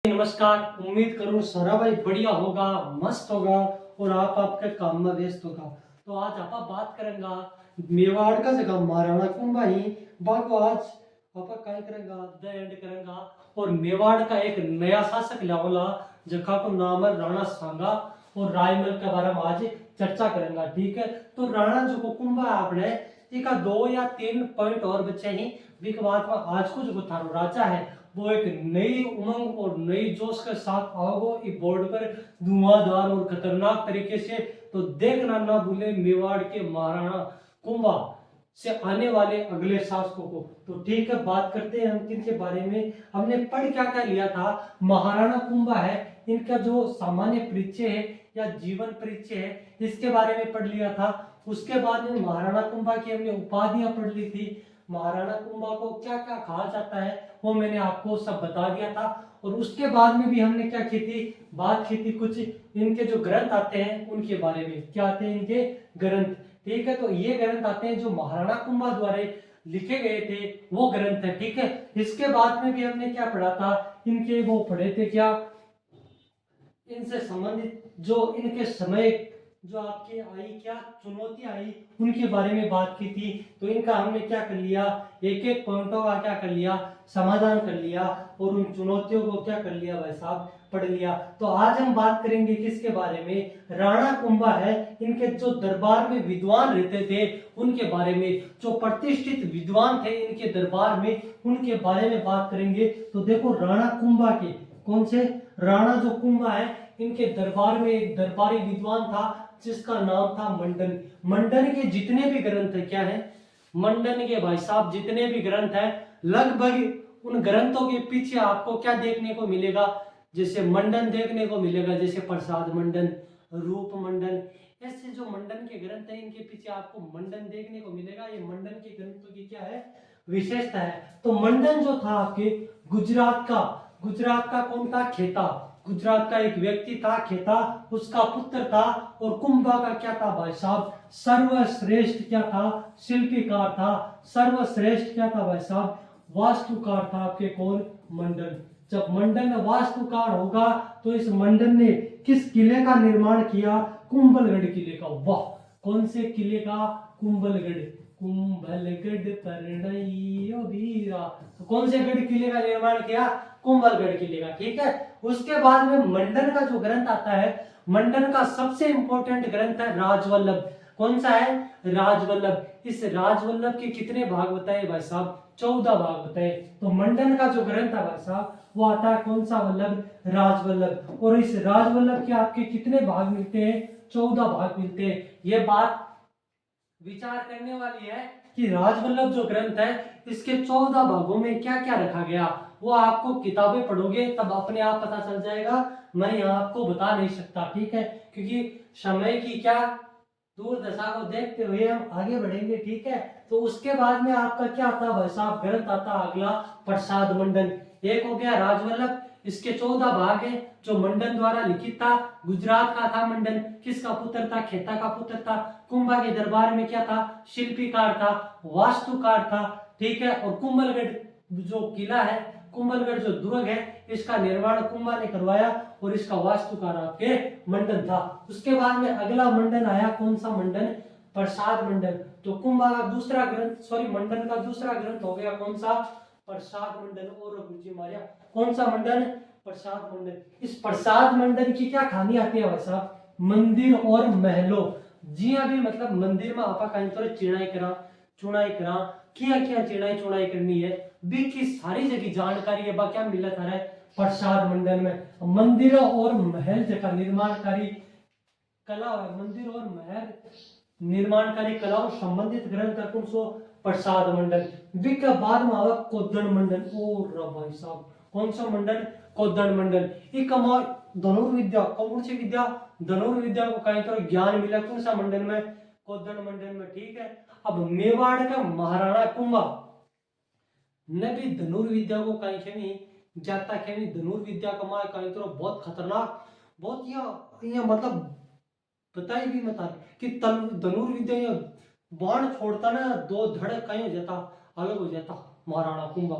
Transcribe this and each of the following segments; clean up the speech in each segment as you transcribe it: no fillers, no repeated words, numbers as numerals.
नमस्कार। उम्मीद करूं सारा भाई बढ़िया होगा, मस्त होगा और आप आपके काम में व्यस्त होगा। तो आज आप बात करेंगे मेवाड़ का जगह महाराणा कुंभा ही बाको आज आप काय करेंगे द एंड करेंगे। और मेवाड़ का एक नया शासक लावला जखा को नाम है राणा सांगा और रायमल के बारे में आज चर्चा करेंगे। ठीक है, तो राणा जो को कुंभा है आपने एक दो या तीन पॉइंट और बच्चे ही विक बात में आज को जो थारो राजा है वो एक नई उमंग और नई जोश के साथ आओगे इस बोर्ड पर धुआंधार और खतरनाक तरीके से। तो देखना ना भूले मेवाड़ के महाराणा कुंभा से आने वाले अगले शासकों को। तो ठीक है, बात करते हैं हम इनके बारे में। हमने पढ़ क्या क्या लिया था। महाराणा कुंभा है इनका जो सामान्य परिचय है या जीवन परिचय है इसके बारे में पढ़ लिया था। उसके बाद में महाराणा कुंभा की हमने उपाधियां पढ़ ली थी। महाराणा कुंभा को क्या क्या कहा जाता है वो मैंने आपको सब बता दिया था। और उसके बाद में भी हमने क्या की थी, बात की थी कुछ इनके जो ग्रंथ आते हैं उनके बारे में। क्या आते हैं इनके ग्रंथ? ठीक है, तो ये ग्रंथ आते हैं जो महाराणा कुंभा द्वारा लिखे गए थे वो ग्रंथ है। ठीक है, इसके बाद में भी हमने क्या पढ़ा था, इनके वो पढ़े थे क्या, इनसे संबंधित जो इनके समय जो आपके आई क्या चुनौती आई उनके बारे में बात की थी। तो इनका हमने क्या कर लिया, एक एक पॉइंटों का क्या कर लिया, समाधान कर लिया और उन चुनौतियों को क्या कर लिया भाई साहब, पढ़ लिया। तो आज हम बात करेंगे किसके बारे में, राणा कुंभा है इनके जो दरबार में विद्वान रहते थे उनके बारे में। जो प्रतिष्ठित विद्वान थे इनके दरबार में उनके बारे में बात करेंगे। तो देखो राणा कुंभा के कौन से, राणा जो कुंभा है इनके दरबार में एक दरबारी विद्वान था जिसका नाम था मंडन। मंडन के जितने भी ग्रंथ है क्या है, मंडन के भाई साहब जितने भी ग्रंथ है लगभग उन ग्रंथों के पीछे आपको क्या देखने को मिलेगा, जैसे मंडन देखने को मिलेगा, जैसे प्रसाद मंडन, रूप मंडन, ऐसे जो मंडन के ग्रंथ है इनके पीछे आपको मंडन देखने को मिलेगा। ये मंडन के ग्रंथों की क्या है, विशेषता है। तो मंडन जो था आपके गुजरात का कौन था, खेता, गुजरात का एक व्यक्ति था खेता, उसका पुत्र था। और कुंभा का क्या था भाई साहब, सर्वश्रेष्ठ क्या था, शिल्पीकार था। सर्वश्रेष्ठ क्या था भाई साहब, वास्तुकार था आपके कौन, मंडन। जब मंडन वास्तुकार होगा तो इस मंडन ने किस किले का निर्माण किया, कुंभलगढ़ किले का। वाह, कौन से किले का, कुंभलगढ़। कुंभलगढ़ परनइयो वीरा, तो कौन से गढ़ किले का निर्माण किया, कुंभलगढ़ किले का। ठीक है, उसके बाद में मंडन का जो ग्रंथ आता है, मंडन का सबसे इंपॉर्टेंट ग्रंथ है राजवल्लभ। कौन सा है, राजवल्लभ। इस राजवल्लभ के कितने भाग बताए भाई साहब, 14 भाग बताए। तो मंडन का जो ग्रंथ है भाई साहब वो आता है कौन सा वल्लभ, राजवल्लभ। और इस राजवल्लभ के आपके कितने भाग मिलते हैं, 14 भाग मिलते हैं। ये बात विचार करने वाली है कि राजवल्लभ जो ग्रंथ है इसके 14 भागों में क्या क्या रखा गया, वो आपको किताबें पढ़ोगे तब अपने आप पता चल जाएगा। मैं यहाँ आपको बता नहीं सकता। ठीक है, क्योंकि समय की क्या दूरदशा को देखते हुए हम आगे बढ़ेंगे। ठीक है, तो उसके बाद में आपका क्या आता भाई साहब, ग्रंथ आता अगला प्रसाद मंडन। एक हो गया राजवल्लभ, इसके 14 भाग है जो मंडन द्वारा लिखित था। गुजरात का था मंडन, किसका पुत्र था, खेता का पुत्र था। कुंभा के दरबार में क्या था, शिल्पीकार था, वास्तुकार था। ठीक है, और कुंभलगढ़ जो किला है, कुंभलगढ़ जो दुर्ग है, इसका निर्माण कुंभा ने करवाया और इसका वास्तुकार आपके मंडन था। उसके बाद में अगला मंडन आया, कौन सा मंडन, प्रसाद मंडन। तो कुंभा का दूसरा ग्रंथ, सॉरी मंडन का दूसरा ग्रंथ हो गया कौन सा, प्रसाद मंडन। और गुरुजी मारिया कौन सा मंडन, प्रसाद मंडन। इस प्रसाद मंडन की क्या खामी आती है भाई साहब, मंदिर और महलों। जी अभी मतलब मंदिर में आपा कहीं तो चुनाई करा क्या क्या चुनाई करनी है बी की सारी जगह जानकारी है। बा क्या मिला था प्रसाद मंडन में मंदिरों और महल जगह निर्माणकारी कला, मंदिर और महल निर्माणकारी कलाओं संबंधित ग्रंथ कौन सो, प्रसाद मंडल। विक बाद में आवा कोदन मंडल। और भाई साहब कौन सा मंडल, कोदन मंडल। एक धनुर्विद्या, कौन सी विद्या, धनुर्विद्या को कहीं तो ज्ञान मिला कौन सा मंडल में, कोदन मंडल में। ठीक है, अब मेवाड़ का महाराणा कुंभा ने भी धनुर्विद्या को कहीं खेमी जाता, खेमी धनुर्विद्या कमाए कहीं तो बहुत खतरनाक, बहुत यह मतलब बताई भी मत कि धनुर्विद्या या बाण छोड़ता ना, दो धड़ कहीं हो जाता, अलग हो जाता महाराणा कुंभा।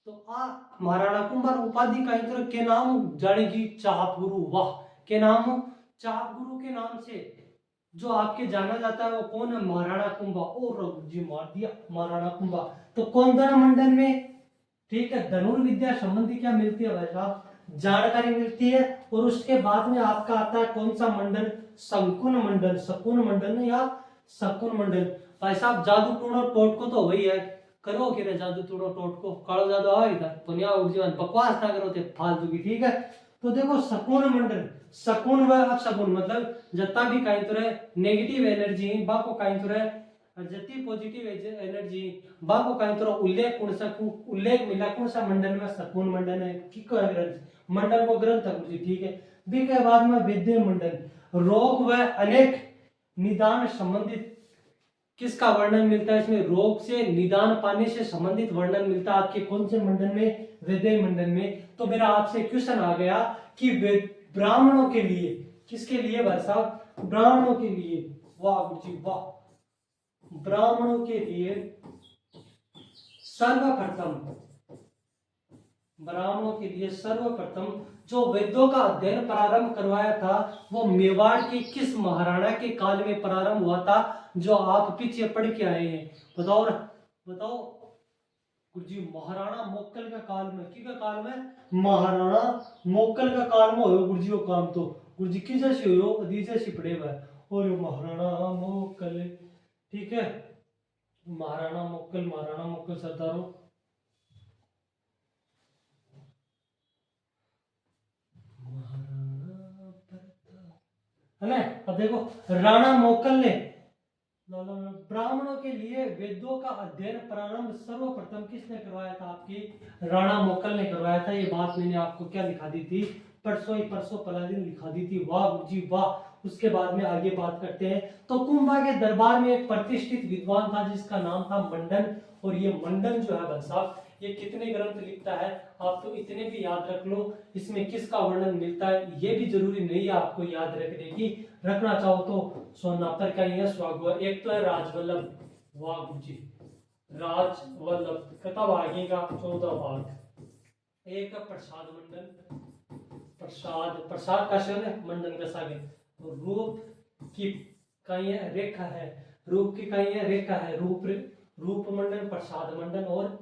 तो आ महाराणा कुंभा उपाधि कहीं तरह के नाम जानेगी चाहपुरु वाह के नाम चाहपुरु के नाम से जो आपके जाना जाता है वो कौन है महाराणा कुंभा। और रघु जी मार दिया महाराणा कुंभा। तो कौन धन मंडल में ठीक है धनुर्विद्या संबंधी क्या मिलती है भाई साहब जानकारी मिलती है। और उसके बाद में आपका आता है कौन सा मंडल शकुन मंडल शकुन मंडल या शकुन मंडल। भाई साहब जादू टूणो टोट को तो वही है करो कि जादू टूणो टोट को कालो जादू आओ इधर दुनिया उठ जीवन बकवास ना करो ते फालतू की ठीक है। तो देखो शकुन मंडल शकुन व अपशकुन मतलब जत्ता भी कहीं तरह नेगेटिव एनर्जी बाको कहीं तरह जति पॉजिटिव एनर्जी बाको कहीं तरह उल्लेख कौन सा उल्लेख मिला कौन सा मंडल में शकुन मंडल है की ग्रंथ मंडल को ग्रंथ है ठीक है। बी के बाद में विद्य मंडल रोग व अनेक निदान संबंधित किसका वर्णन मिलता है इसमें रोग से निदान पाने से संबंधित वर्णन मिलता है आपके कौन से मंडल में हृदय मंडल में। तो मेरा आपसे क्वेश्चन आ गया कि ब्राह्मणों के लिए किसके लिए भाई साहब ब्राह्मणों के लिए वाह जी वाह ब्राह्मणों के लिए सर्वप्रथम ब्राह्मणों के लिए सर्वप्रथम जो वेदों का अध्ययन प्रारंभ करवाया था वो मेवाड़ के किस महाराणा के काल में प्रारंभ हुआ था जो आप पीछे पढ़ के आए हैं बताओ बताओ गुरुजी महाराणा मोक्कल का काल में की का काल में महाराणा मोक्कल का काल में हो गुरुजी को काम तो गुरुजी की जैसे हो अदीजे से पड़े हुए और महाराणा मोक्कल ठीक है महाराणा मोक्कल सरदारों है ना। अब देखो राणा मोक्कल ने ब्राह्मणों के लिए वेदों का अध्ययन प्रारंभ सर्वप्रथम किसने करवाया था आपकी राणा मोक्कल ने करवाया था। ये बात मैंने आपको क्या लिखा दी थी परसों पहला दिन लिखा दी थी वाह जी वाह। उसके बाद में आगे बात करते हैं। तो कुंभा के दरबार में एक प्रतिष्ठित विद्वान था जिसका नाम था मंडन। और ये मंडन जो है भाई साहब ये कितने ग्रंथ लिखता है आप तो इतने भी याद रख लो। इसमें किसका वर्णन मिलता है ये भी जरूरी नहीं है आपको याद रखने की रखना चाहो तो सोनापर का यह स्वाग हुआ। एक तो है राजवल्लभ वाह जी राजवल्लभ किताब आगे का 14 भाग। एक प्रसाद मंडल प्रसाद का शरण है मंडन का सागे। रूप की कई रेखा है रूप की कई रेखा है रूप मंडन प्रसाद मंडन और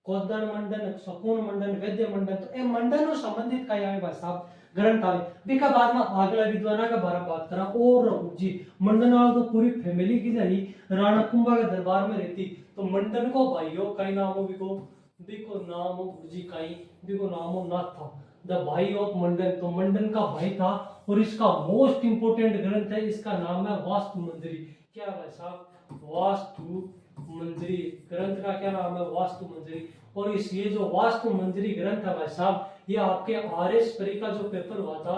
कोदन मंडन शकुन मंडन वैद्य मंडन। तो ये मंडनों संबंधित का यहाँ भाई साहब ग्रंथ आवे बिका बाद में अगला विद्वाना का बारे बात करा। और जी मंडन वाला तो पूरी फैमिली की जानी राणा कुंभा के दरबार में रहती। तो मंडन को भाइयों कई नामों बिको नाम जी कई बिको नामो नाथ था द भाई ऑफ मंडन। तो मंडन का भाई था और इसका मोस्ट इंपोर्टेंट ग्रंथ है इसका नाम है वास्तु मंजरी। क्या भाई साहब वास्तु मंजरी ग्रंथ का क्या नाम है वास्तु मंजरी। और इस ये जो वास्तु मंजरी ग्रंथ है भाई साहब ये आपके आरएस परी का जो पेपर हुआ था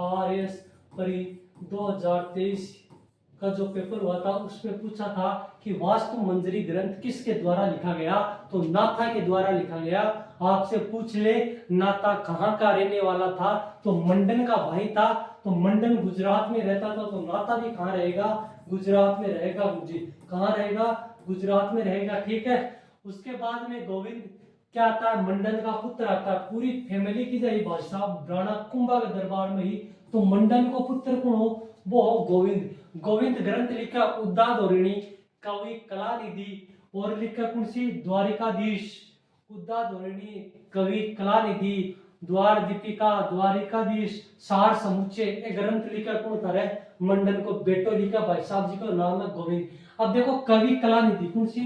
आरएस परी 2023 का जो पेपर हुआ था उसमें पूछा था कि वास्तु मंजरी ग्रंथ किसके द्वारा लिखा गया। तो नाथा के द्वारा लिखा गया। आपसे पूछ ले नाथा कहाँ का रहने वाला था तो मंडन का भाई था। तो मंडन गुजरात में रहता था तो नाथा भी कहाँ रहेगा गुजरात में रहेगा। गुरुजी कहाँ रहेगा गुजरात में रहेगा ठीक है। उसके बाद में गोविंद क्या आता है मंडन का पुत्र आता है। पूरी फैमिली की जाए भाई साहब राणा कुंभा के दरबार में ही। तो मंडन को पुत्र कौन हो वो हो गोविंद ग्रंथ लिखा उद्दा धोरिणी कवि कलानिधि और लिखा कौन सी द्वारिकाधीश उद्दा धोरिणी कवि कलानिधि द्वार दीपिका द्वारिकाधीश सार समुच्चय ग्रंथ लिखा कौन था मंडन को बेटो लिखा भाई साहब जी का नाम है गोविंद। अब देखो कवि कलानिधि कौन सी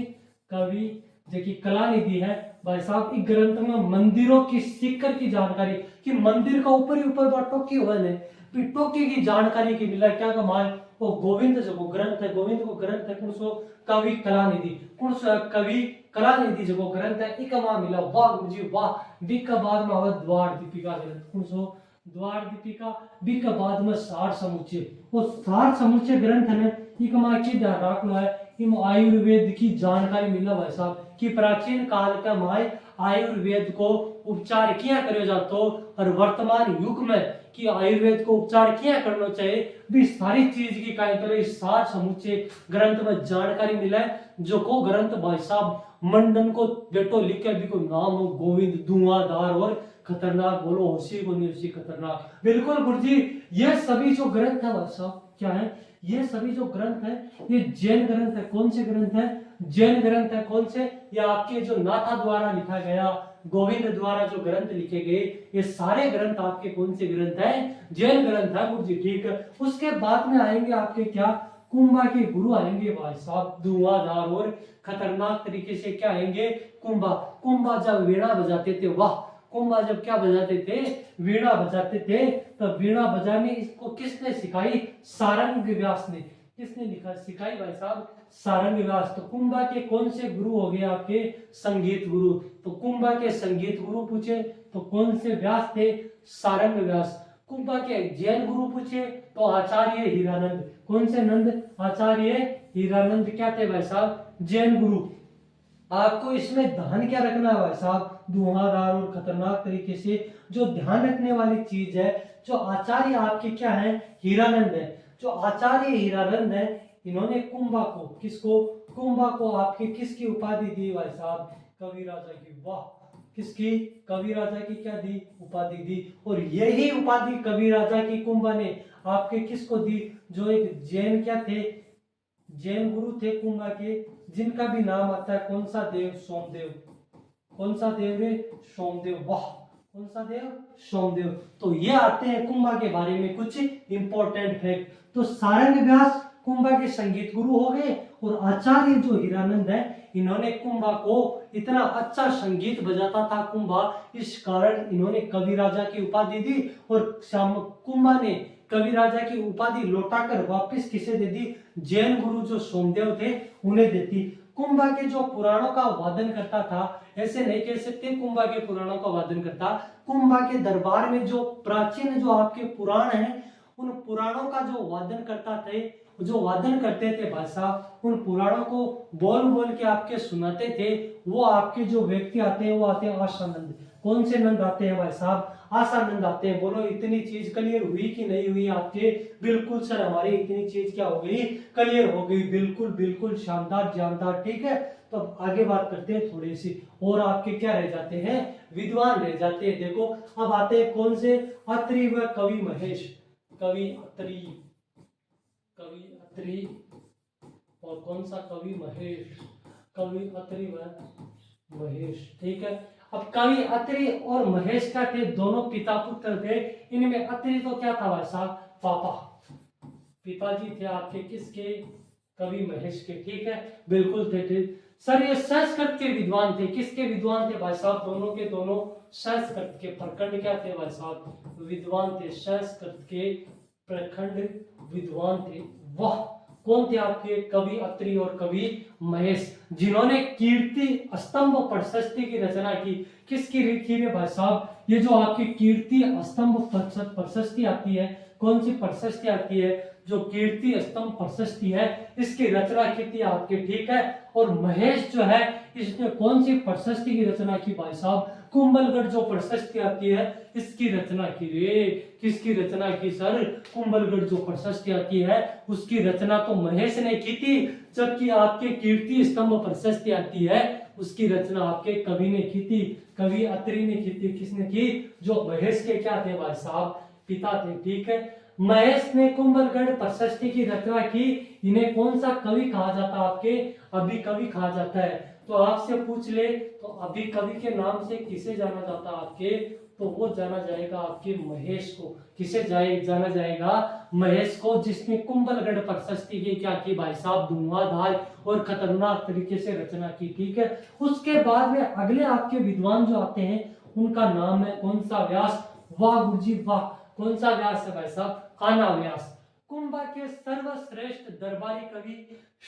कवि जो की कलानिधि है भाई साहब इस ग्रंथ में मंदिरों की सीकर की जानकारी कि मंदिर का ऊपर ही ऊपर टोकी हुआ है टोकी की जानकारी की मिला क्या कमाल वो गोविंद जो ग्रंथ है गोविंद को ग्रंथ है कौन सो कवि कलानिधि कौन सा कवि कलानिधि जो ग्रंथ है इकमा मिला वाह जी वाह बी का बाद में आवा द्वार दीपिका ग्रंथ कौन सो द्वार दीपिका बी का बाद में सार समुच्चय वो सार समुच्चय ग्रंथ है इकमा की ध्यान रखना है इन आयुर्वेद की जानकारी मिला भाई साहब कि प्राचीन काल का माय आयुर्वेद को उपचार किया करो जातो और वर्तमान युग में कि आयुर्वेद को उपचार किया करना चाहिए भी सारी चीज की काय करो इस सार समुचे ग्रंथ में जानकारी मिले जो को ग्रंथ भाई साहब मंडन को बेटो लिखे भी को नाम हो गोविंद धुआंधार और खतरनाक बोलो होशी को नहीं होशी खतरनाक बिल्कुल गुरुजी ये सभी जो ग्रंथ है भाई साहब क्या है ये सभी जो ग्रंथ है ये जैन ग्रंथ है कौन से ग्रंथ है जैन ग्रंथ है कौन से ये आपके जो नाथा द्वारा लिखा गया गोविंद द्वारा जो ग्रंथ लिखे गए ये सारे ग्रंथ आपके कौन से ग्रंथ है जैन ग्रंथ है गुरुजी ठीक है उसके बाद में आएंगे आपके क्या कुंभा के गुरु आएंगे भाई साहब धुआंधार और खतरनाक तरीके से क्या आएंगे कुंभा कुंभा जब वीणा बजाते थे वाह कुंभा जब क्या बजाते थे वीणा बजाते थे तो वीणा बजाने इसको किसने सिखाई सारंग व्यास ने किसने लिखा सिखाई भाई साहब सारंग व्यास तो कुंभा के कौन से गुरु हो गए आपके संगीत गुरु तो कुंभा के संगीत गुरु पूछे तो कौन से व्यास थे सारंग व्यास कुंभा के जैन गुरु पूछे तो आचार्य हीरानंद कौन से नंद आचार्य हीरानंद क्या थे भाई साहब जैन गुरु आपको इसमें ध्यान क्या रखना है भाई साहब धुआंधार और खतरनाक तरीके से जो ध्यान रखने वाली चीज है जो आचार्य आपके क्या है हीरानंद है जो आचार्य हीरानंद है इन्होंने कुंभा को किसको कुंभा को आपके किसकी उपाधि दी भाई साहब कवि राजा की वाह किसकी कवि राजा की क्या दी उपाधि दी और यही उपाधि कवि राजा की कुंभा ने आपके किसको दी जो एक जैन क्या थे जैन गुरु थे कुंभा के जिनका भी नाम आता है कौन सा देव सोमदेव कौन सा देव रे सोमदेव वाह कौन सा देव सोमदेव तो ये आते हैं कुंभा के बारे में कुछ इंपॉर्टेंट फैक्ट तो सारंग व्यास कुंभा के संगीत गुरु हो गए और आचार्य जो हीरानंद है इन्होंने कुंभा को इतना अच्छा संगीत बजाता था कुंभा इस कारण इन्होंने कवि राजा की उपाधि दी और कुंभा ने कवि राजा की उपाधि लौटाकर वापस किसे दे दी जैन गुरु जो सोमदेव थे उन्हें देती कुंभा के जो पुराणों का वादन करता था ऐसे नहीं कह सकते कुंभा के पुराणों का वादन करता कुंभा के दरबार में जो प्राचीन जो आपके पुराण हैं उन पुराणों का जो वादन करता थे जो वादन करते थे भाई साहब उन पुराणों को बोल बोल के आपके सुनाते थे वो आपके जो व्यक्ति आते हैं वो आते हैं आशानंद कौन से नंद आते हैं भाई साहब आशानंद आते हैं बोलो इतनी चीज क्लियर हुई कि नहीं हुई आपके बिल्कुल सर हमारी इतनी चीज क्या हो गई क्लियर हो गई बिल्कुल बिल्कुल शानदार जानदार ठीक है तो आगे बात करते हैं थोड़ी सी और आपके क्या रह जाते हैं विद्वान रह जाते हैं देखो अब आते हैं कौन से अत्रि व कवि महेश कवि अत्रि और कौन सा कवि महेश कवि अत्रि व महेश ठीक है अब कवि अत्रि और महेश का थे दोनों पिता पुत्र थे इनमें अत्रि तो क्या था भाई साहब पापा पिताजी थे आपके किसके कवि महेश के ठीक है बिल्कुल थे ठीक सर ये संस्कृत के विद्वान थे किसके विद्वान थे भाई साहब दोनों के दोनों संस्कृत के प्रखंड क्या थे भाई साहब विद्वान थे संस्कृत के प्रखंड विद्वान थे वाह कौन थे आपके कवि अत्रि और कवि महेश जिन्होंने कीर्ति स्तंभ प्रशस्ति की रचना की किसकी लिखी है भाई साहब ये जो आपकी कीर्ति स्तंभ प्रशस्ति आती है कौन सी प्रशस्ति आती है जो कीर्ति स्तंभ प्रशस्ति है इसकी रचना की थी आपके ठीक है और महेश जो है इसने कौन सी प्रशस्ति की रचना की भाई साहब कुंभलगढ़ जो प्रशस्ति आती है इसकी रचना की रे किसकी रचना की सर कुंभलगढ़ जो प्रशस्ति आती है उसकी रचना तो महेश ने की थी जबकि आपके कीर्ति स्तंभ प्रशस्ति आती है उसकी रचना आपके कवि ने की थी कवि अत्रि ने की थी किसने की जो महेश के क्या थे भाई साहब पिता थे ठीक है महेश ने कुंभलगढ़ प्रशस्ति की रचना की इन्हें कौन सा कवि कहा जाता है आपके अभी कवि कहा जाता है तो आपसे पूछ ले तो अभी कवि के नाम से किसे जाना जाता है आपके तो वो जाना जाएगा आपके महेश को किसे जाना जाएगा महेश को जिसने कुंभलगढ़ प्रशस्ति की क्या की भाई साहब धुआंधार और खतरनाक तरीके से रचना की ठीक है उसके बाद में अगले आपके विद्वान जो आते हैं उनका नाम है कौन सा व्यास वाह गुरुजी वाह कौन सा व्यास है भाई साहब कान्हा व्यास कुंभा के सर्वश्रेष्ठ दरबारी कवि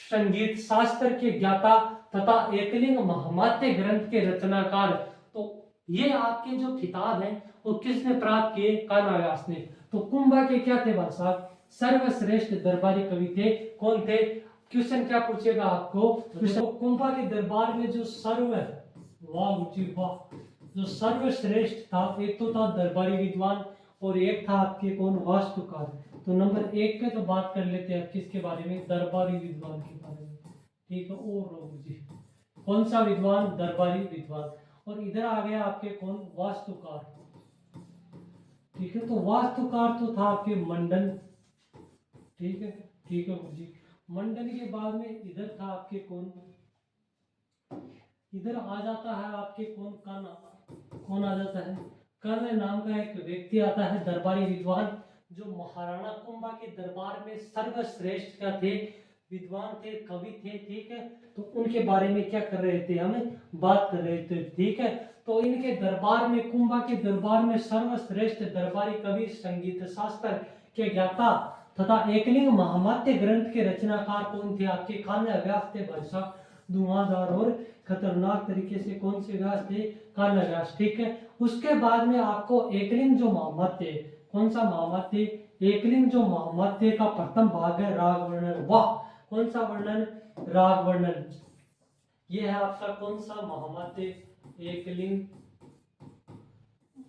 संगीत शास्त्र के ज्ञाता तथा एकलिंग महामात्य ग्रंथ के रचनाकार तो ये आपके जो खिताब हैं वो किसने प्राप्त किए कान्हा व्यास ने तो कुंभा के क्या थे भाई साहब सर्वश्रेष्ठ दरबारी कवि थे कौन थे क्वेश्चन क्या पूछेगा आपको कुंभा के दरबार में जो सर्व वाह वाह जो सर्वश्रेष्ठ था, एक तो था दरबारी विद्वान और एक था आपके कौन, वास्तुकार। तो नंबर 1 पे तो बात कर लेते हैं किसके बारे में, दरबारी विद्वान के बारे में। ठीक है, और रोग जी, कौन सा विद्वान, दरबारी विद्वान। और इधर आ गया आपके कौन, वास्तुकार। ठीक है, तो वास्तुकार तो था आपके मंडन। ठीक है, ठीक है जी। मंडन के बाद में इधर था आपके कौन, इधर आ जाता है आपके कौन, कौन आ जाता है, कर्ण नाम का एक व्यक्ति आता है, दरबारी विद्वान, जो महाराणा कुंभा के दरबार में सर्वश्रेष्ठ क्या थे, विद्वान थे, कवि थे। ठीक है, तो उनके बारे में क्या कर रहे थे, हमें बात कर रहे थे। ठीक है, तो इनके दरबार में, कुंभा के दरबार में सर्वश्रेष्ठ दरबारी कवि, संगीत शास्त्र के ज्ञाता तथा एकलिंग महामात्य ग्रंथ के रचनाकार कौन थे, आपके कान्य व्यास थे भाई साहब, धुआंधार और खतरनाक तरीके से कौन से व्यास थे, कान्य व्यास। ठीक है, उसके बाद में आपको एकलिंग जो महामात्य, कौन सा महामात्य, एकलिंग जो महामात्य का प्रथम भाग है राग वर्णन। वाह, कौन सा वर्णन, राग वर्णन। ये है आपका कौन सा महामात्य, एकलिंग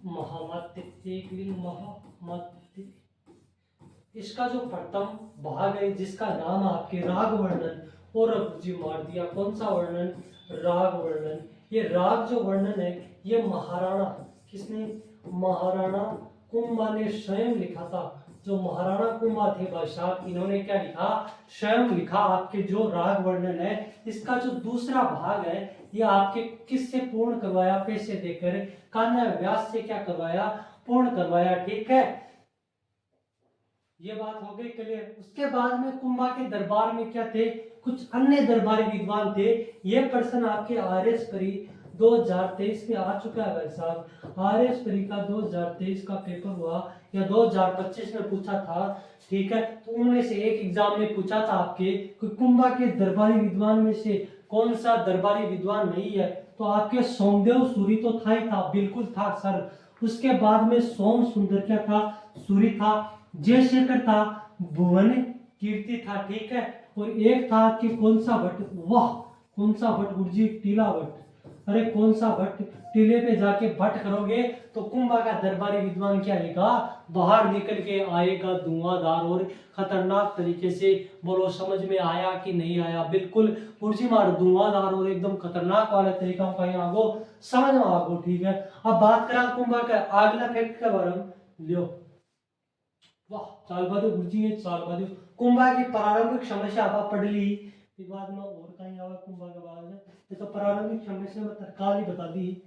महामात्य, एकलिंग महामात्य। इसका जो प्रथम भाग है जिसका नाम आपके राग वर्णन, और जी मार दिया, कौन सा वर्णन, राग वर्णन। ये राग जो वर्णन है ये महाराणा, किसने, महाराणा कुंभा ने स्वयं लिखा था। जो महाराणा कुंभा थे भाई साहब, इन्होंने क्या लिखा, स्वयं लिखा। आपके जो राग वर्णन है इसका जो दूसरा भाग है ये आपके किससे पूर्ण करवाया, पैसे देकर, कान्हा व्यास से क्या करवाया, पूर्ण करवाया। ठीक है, ये बात हो गई क्लियर। उसके बाद में कुंभा के दरबार में क्या थे, कुछ अन्य दरबारी विद्वान थे। ये प्रश्न आपके आरएस परी 2023 में आ चुका है भाई साहब। आरएस परी का 2023 का पेपर हुआ या 2025 में पूछा था। ठीक है, तो उनमें से एक एग्जाम में पूछा था आपके कुंभा के दरबारी विद्वान में से कौन सा दरबारी विद्वान नहीं है, तो आपके सोमदेव सूरी तो था ही था, बिल्कुल था सर। उसके बाद में सोम सुंदर क्या था, सूरी था, जयशेखर था, भुवन कीर्ति था। ठीक है, और एक था कि कौन सा भट्ट, वाह, कौन सा भट्ट, गुरुजी टीला भट्ट। अरे कौन सा भट्ट, टीले पे जाके भट्ट करोगे तो कुंभा का दरबारी विद्वान क्या लिखा, बाहर निकल के आएगा धुआंधार और खतरनाक तरीके से। बोलो समझ में आया कि नहीं आया, बिल्कुल गुरुजी मार धुआंधार और एकदम खतरनाक वाला तरीका का यहाँ आगो समझ में आगो। ठीक है, अब बात करा कुंभा का अगला फैक्ट के बारे में, लियो वाह चाल बादू गुरुजी ने चाल बादू। कुंभा की प्रारंभिक समस्या आप पढ़ ली, फिर बाद में और कहीं आवा कुंभा के बाद में, ये तो प्रारंभिक समस्या में तत्काल ही बता दी।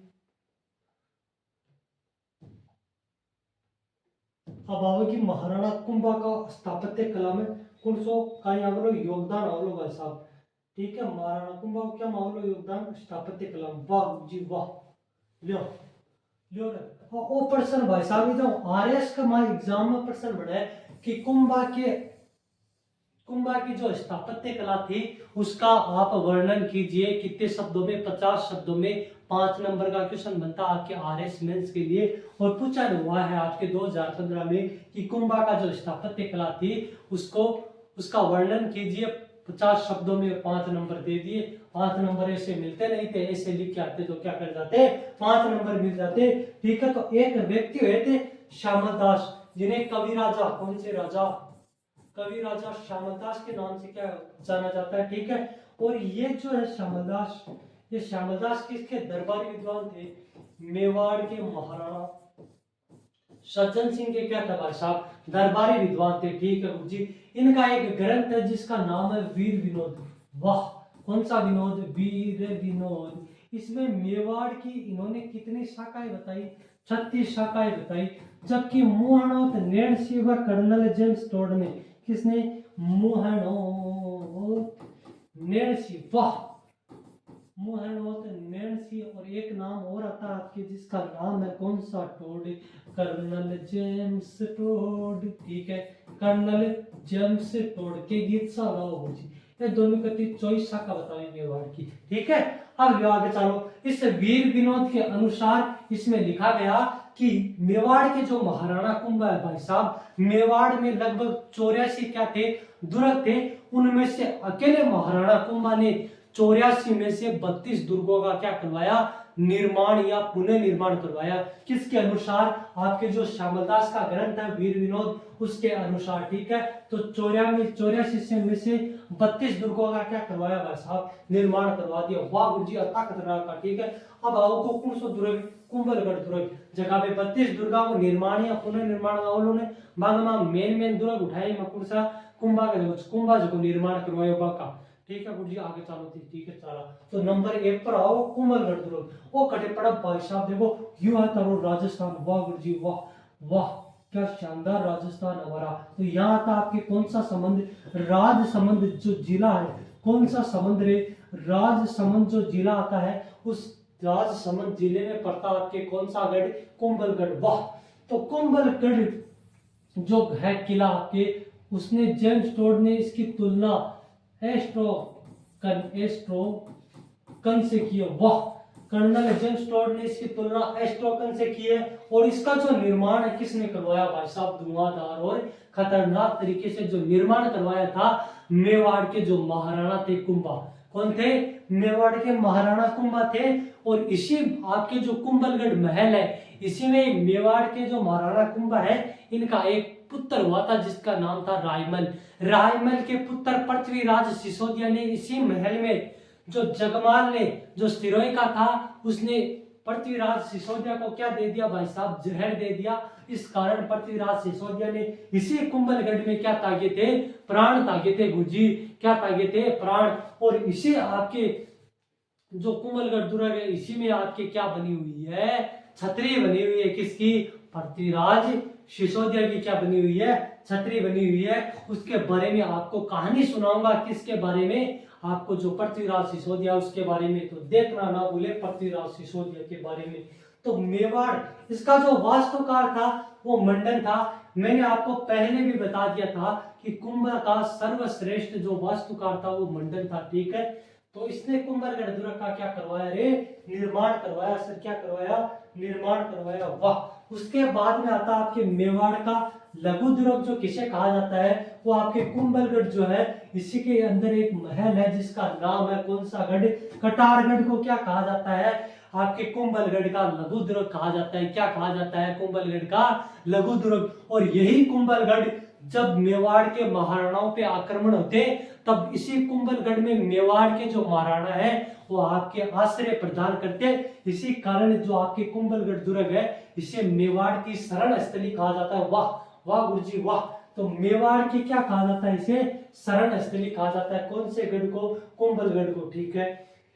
अब आओ कि महाराणा कुंभा का स्थापत्य कला में कौन सो कहीं आवलो योगदान आवलो भाई साहब। ठीक है, महाराणा कुंभा को क्या आवलो योगदान स्थापत्य कला में, वाह जी वाह। लियो लियो रे ओ प्रश्न भाई साहब, ये तो आरएस का माय एग्जाम में प्रश्न बना है कि कुंभा की जो स्थापत्य कला थी उसका आप वर्णन कीजिए कितने शब्दों में, 50 शब्दों में। 5 नंबर का क्वेश्चन बनता है आपके आरएस मेंस के लिए, और पूछा हुआ है आपके 2015 में कि कुंभा का जो स्थापत्य कला थी उसको, उसका वर्णन कीजिए 50 शब्दों में। 5 नंबर दे दिए, 5 नंबर ऐसे मिलते नहीं थे, ऐसे लिख के आते तो क्या कर जाते, 5 नंबर मिल जाते। ठीक है, तो एक व्यक्ति हुए थे श्यामल दास, जिन्हें कवि राजा, कौन से राजा, कवि राजा श्यामल दास के नाम से क्या जाना जाता है। ठीक है, और ये जो है श्यामल दास, ये श्यामल दास किसके दरबारी विद्वान थे, मेवाड़ के महाराणा सज्जन सिंह के क्या था भाई साहब, दरबारी विद्वान थे। ठीक है जी, इनका एक ग्रंथ है जिसका नाम है वीर विनोद। वाह, कौन सा विनोद, वीर विनोद। इसमें मेवाड़ की इन्होंने कितनी शाखाएं बताई, 36 शाखाएं बताई। जबकि मुहानोत नैण सिंह व कर्नल जेम्स टोड ने, किसने, मुहानोत नैण सिंह, वाह, मुहानोत नैण सिंह। और एक नाम और आता है आपके जिसका नाम है कौन सा, टोड, कर्नल जेम्स टोड। ठीक है, कर्नल जेम्स टोड के गीत सा गाओ जी। ये दोनों कति 24 शाखा बताई मेवाड़ की। ठीक है, अब आगे चलो। इस वीर विनोद के अनुसार इसमें लिखा गया कि मेवाड़ के जो महाराणा कुंभा है भाई साहब, मेवाड़ में लगभग 84 क्या थे, दुर्ग थे। उनमें से अकेले महाराणा कुंभा ने 84 में से 32 दुर्गों का क्या करवाया, निर्माण या पुनः निर्माण करवाया। किसके अनुसार? आपके जो श्यामलदास का ग्रंथ है वीर विनोद, उसके अनुसार। ठीक है, तो 84 में से 32 दुर्गों का क्या करवाया भाई साहब? निर्माण करवा दिया। वाह गुरु जी, अता खतरनाक का। ठीक है, अब आओ को कौन सो दुर्ग? कुंभलगढ़ दुर्ग। जगह पे 32 दुर्गा को निर्माण या पुनः निर्माण उन्होंने बांगमा मेन दुर्ग उठाई मकुरसा कुंभा जो निर्माण करवाया बाका। ठीक है गुरु जी, आगे चलो थी। ठीक है चला, तो नंबर 1 पर आओ कुंभलगढ़ दुर्ग। वो कटे पड़ा भाई साहब, देखो यू है तारो राजस्थान। वाह गुरु जी, वाह वाह, क्या शानदार राजस्थान हमारा। तो यहाँ था आपके कौन सा संबंध? राजसमंद जो जिला है, कौन सा समंद रे? राजसमंद जो जिला आता है, उस राजसमंद जिले में पड़ता आपके कौन सा गढ़? कुंभलगढ़। वाह, तो कुंभलगढ़ जो है किला आपके, उसने जेम्स टोड ने इसकी तुलना एस्ट्रोकन से की है। वाह, कर्नल जेम्स टोड ने इसकी तुलना एस्ट्रोकन से की है। और इसका जो निर्माण है किसने करवाया भाई साहब? धुआंधार और खतरनाक तरीके से जो निर्माण करवाया था मेवाड़ के जो महाराणा थे कुंभा। कौन थे? मेवाड़ के महाराणा कुंभा थे। और इसी आपके जो कुंभलगढ़ महल है, इसी में मेवाड़ के जो महाराणा कुंभा है, इनका एक पुत्र हुआ था जिसका नाम था रायमल। रायमल के पुत्र पृथ्वीराज सिसोदिया ने इसी महल में, जो जगमाल ने जो सिरोही का था, उसने पृथ्वीराज सिसोदिया को क्या दे दिया भाई साहब? जहर दे दिया। इस कारण पृथ्वीराज सिसोदिया ने इसी कुंभलगढ़ में क्या तागे थे? प्राण तागे थे गुरुजी। क्या तागे थे? प्राण। और इसी आपके जो कुंभलगढ़ दुर्ग है, इसी में आपके क्या बनी हुई है? छतरी बनी हुई है। किसकी? पृथ्वीराज सिसोदिया की क्या बनी हुई है? छतरी बनी हुई है। उसके बारे में आपको कहानी सुनाऊंगा। किसके बारे में? आपको जो पृथ्वीराज सिसोदिया, उसके बारे में। तो देखना ना भूले पृथ्वीराज सिसोदिया के बारे में। तो मेवाड़, इसका जो वास्तुकार था वो मंडन था। मैंने आपको पहले भी बता दिया था कि कुंभ का सर्वश्रेष्ठ जो वास्तुकार था वो मंडन था। ठीक है, तो इसने कुंभलगढ़ दुर्ग का क्या करवाया रे? निर्माण करवाया। सर क्या करवाया? निर्माण करवाया। वाह, उसके बाद में आता आपके मेवाड़ का लघु दुर्ग, जो किसे कहा जाता है? वो आपके कुंभलगढ़ जो है, इसी के अंदर एक महल है जिसका नाम है कौन सा गढ़? कटारगढ़ को क्या कहा जाता है? आपके कुंभलगढ़ का लघु दुर्ग कहा जाता है। क्या कहा जाता है? कुंभलगढ़ का लघु दुर्ग। और यही कुंभलगढ़ जब मेवाड़ के महाराणाओं पे आक्रमण होते, तब इसी कुंभलगढ़ में मेवाड़ के जो महाराणा है वो आपके आश्रय प्रदान करते। इसी कारण जो आपके कुंभलगढ़ दुर्ग है, इसे मेवाड़ की शरण स्थली कहा जाता है। वाह वाह गुरुजी वाह। तो मेवाड़ की क्या कहा जाता है? इसे शरण स्थली कहा जाता है। कौन से गढ़ को? कुंभलगढ़ को। ठीक है,